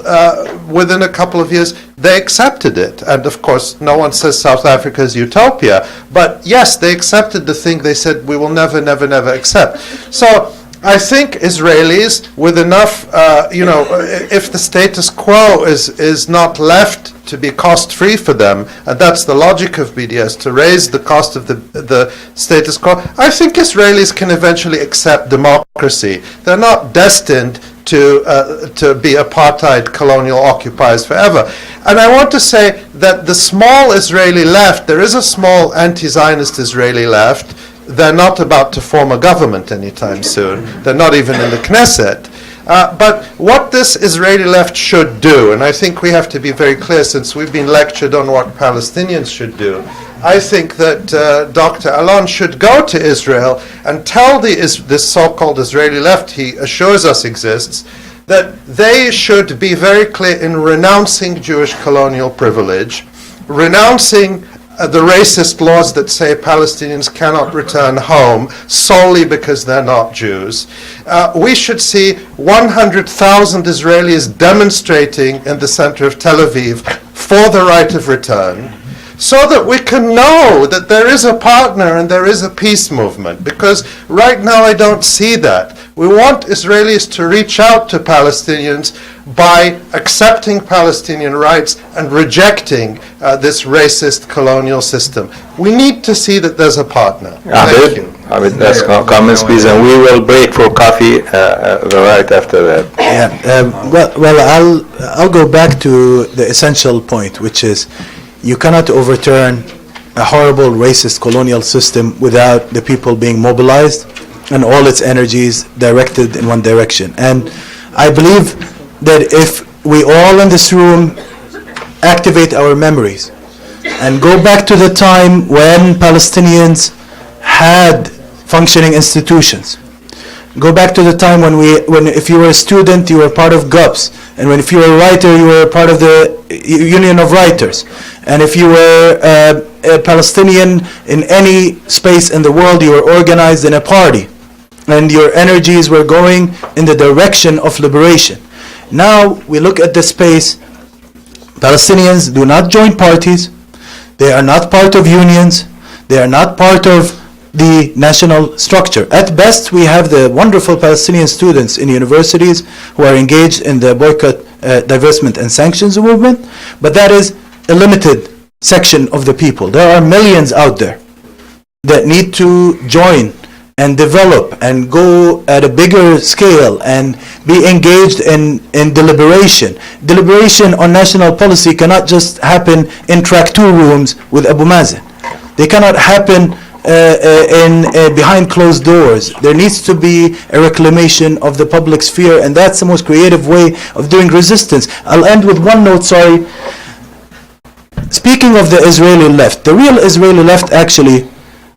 within a couple of years, they accepted it. And of course, no one says South Africa is utopia, but yes, they accepted the thing they said we will never, never, never accept. So I think Israelis, with enough, if the status quo is not left to be cost-free for them, and that's the logic of BDS, to raise the cost of the status quo, I think Israelis can eventually accept democracy. They're not destined to be apartheid colonial occupiers forever. And I want to say that the small Israeli left, there is a small anti-Zionist Israeli left. They're not about to form a government anytime soon. They're not even in the Knesset. But what this Israeli left should do, and I think we have to be very clear since we've been lectured on what Palestinians should do, I think that Dr. Alon should go to Israel and tell this so-called Israeli left, he assures us exists, that they should be very clear in renouncing Jewish colonial privilege, renouncing the racist laws that say Palestinians cannot return home solely because they're not Jews. We should see 100,000 Israelis demonstrating in the center of Tel Aviv for the right of return, so that we can know that there is a partner and there is a peace movement. Because right now I don't see that. We want Israelis to reach out to Palestinians by accepting Palestinian rights and rejecting this racist colonial system. We need to see that there's a partner. Thank you. That's comments, please, and we will break for coffee right after that. I'll go back to the essential point, which is you cannot overturn a horrible racist colonial system without the people being mobilized and all its energies directed in one direction. And I believe that if we all in this room activate our memories and go back to the time when Palestinians had functioning institutions, go back to the time when if you were a student, you were part of GUPS, and if you were a writer, you were part of the Union of Writers, and if you were a Palestinian in any space in the world, you were organized in a party, and your energies were going in the direction of liberation. Now we look at the space. Palestinians do not join parties. They are not part of unions. They are not part of the national structure. At best, we have the wonderful Palestinian students in universities who are engaged in the boycott, divestment, and sanctions movement, but that is a limited section of the people. There are millions out there that need to join and develop and go at a bigger scale and be engaged in deliberation. Deliberation on national policy cannot just happen in track 2 rooms with Abu Mazen. They cannot happen behind closed doors. There needs to be a reclamation of the public sphere, and that's the most creative way of doing resistance. I'll end with one note, sorry. Speaking of the Israeli left, the real Israeli left actually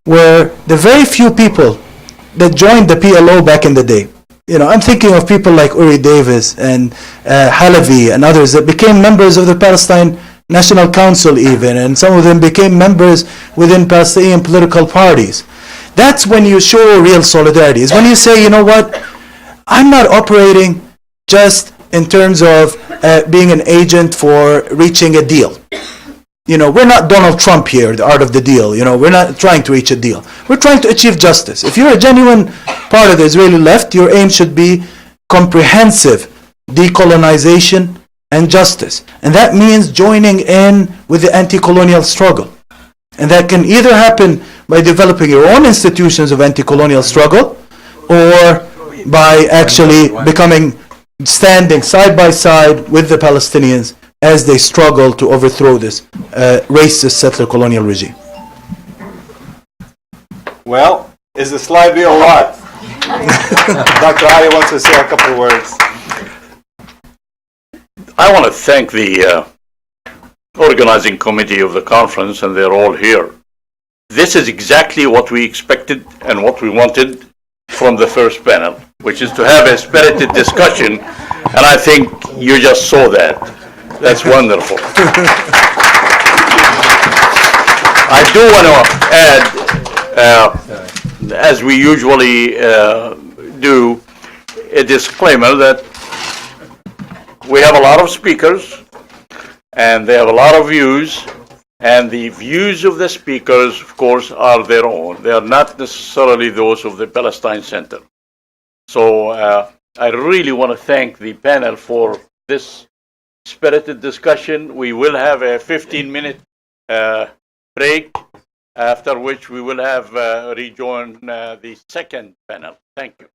were the very few people that joined the PLO back in the day. I'm thinking of people like Uri Davis and Halavi and others that became members of the Palestine National Council even, and some of them became members within Palestinian political parties. That's when you show real solidarity. Is when you say, you know what, I'm not operating just in terms of being an agent for reaching a deal. We're not Donald Trump here, the art of the deal. We're not trying to reach a deal. We're trying to achieve justice. If you're a genuine part of the Israeli left, your aim should be comprehensive decolonization and justice. And that means joining in with the anti-colonial struggle. And that can either happen by developing your own institutions of anti-colonial struggle, or by actually standing side by side with the Palestinians as they struggle to overthrow this racist settler colonial regime. Well, is this lively or what? Dr. Ali wants to say a couple of words. I want to thank the organizing committee of the conference, and they're all here. This is exactly what we expected and what we wanted from the first panel, which is to have a spirited discussion, and I think you just saw that. That's wonderful. I do want to add, as we usually do, a disclaimer that we have a lot of speakers, and they have a lot of views, and the views of the speakers, of course, are their own. They are not necessarily those of the Palestine Center. So I really want to thank the panel for this spirited discussion. We will have a 15-minute break, after which we will have rejoin the second panel. Thank you.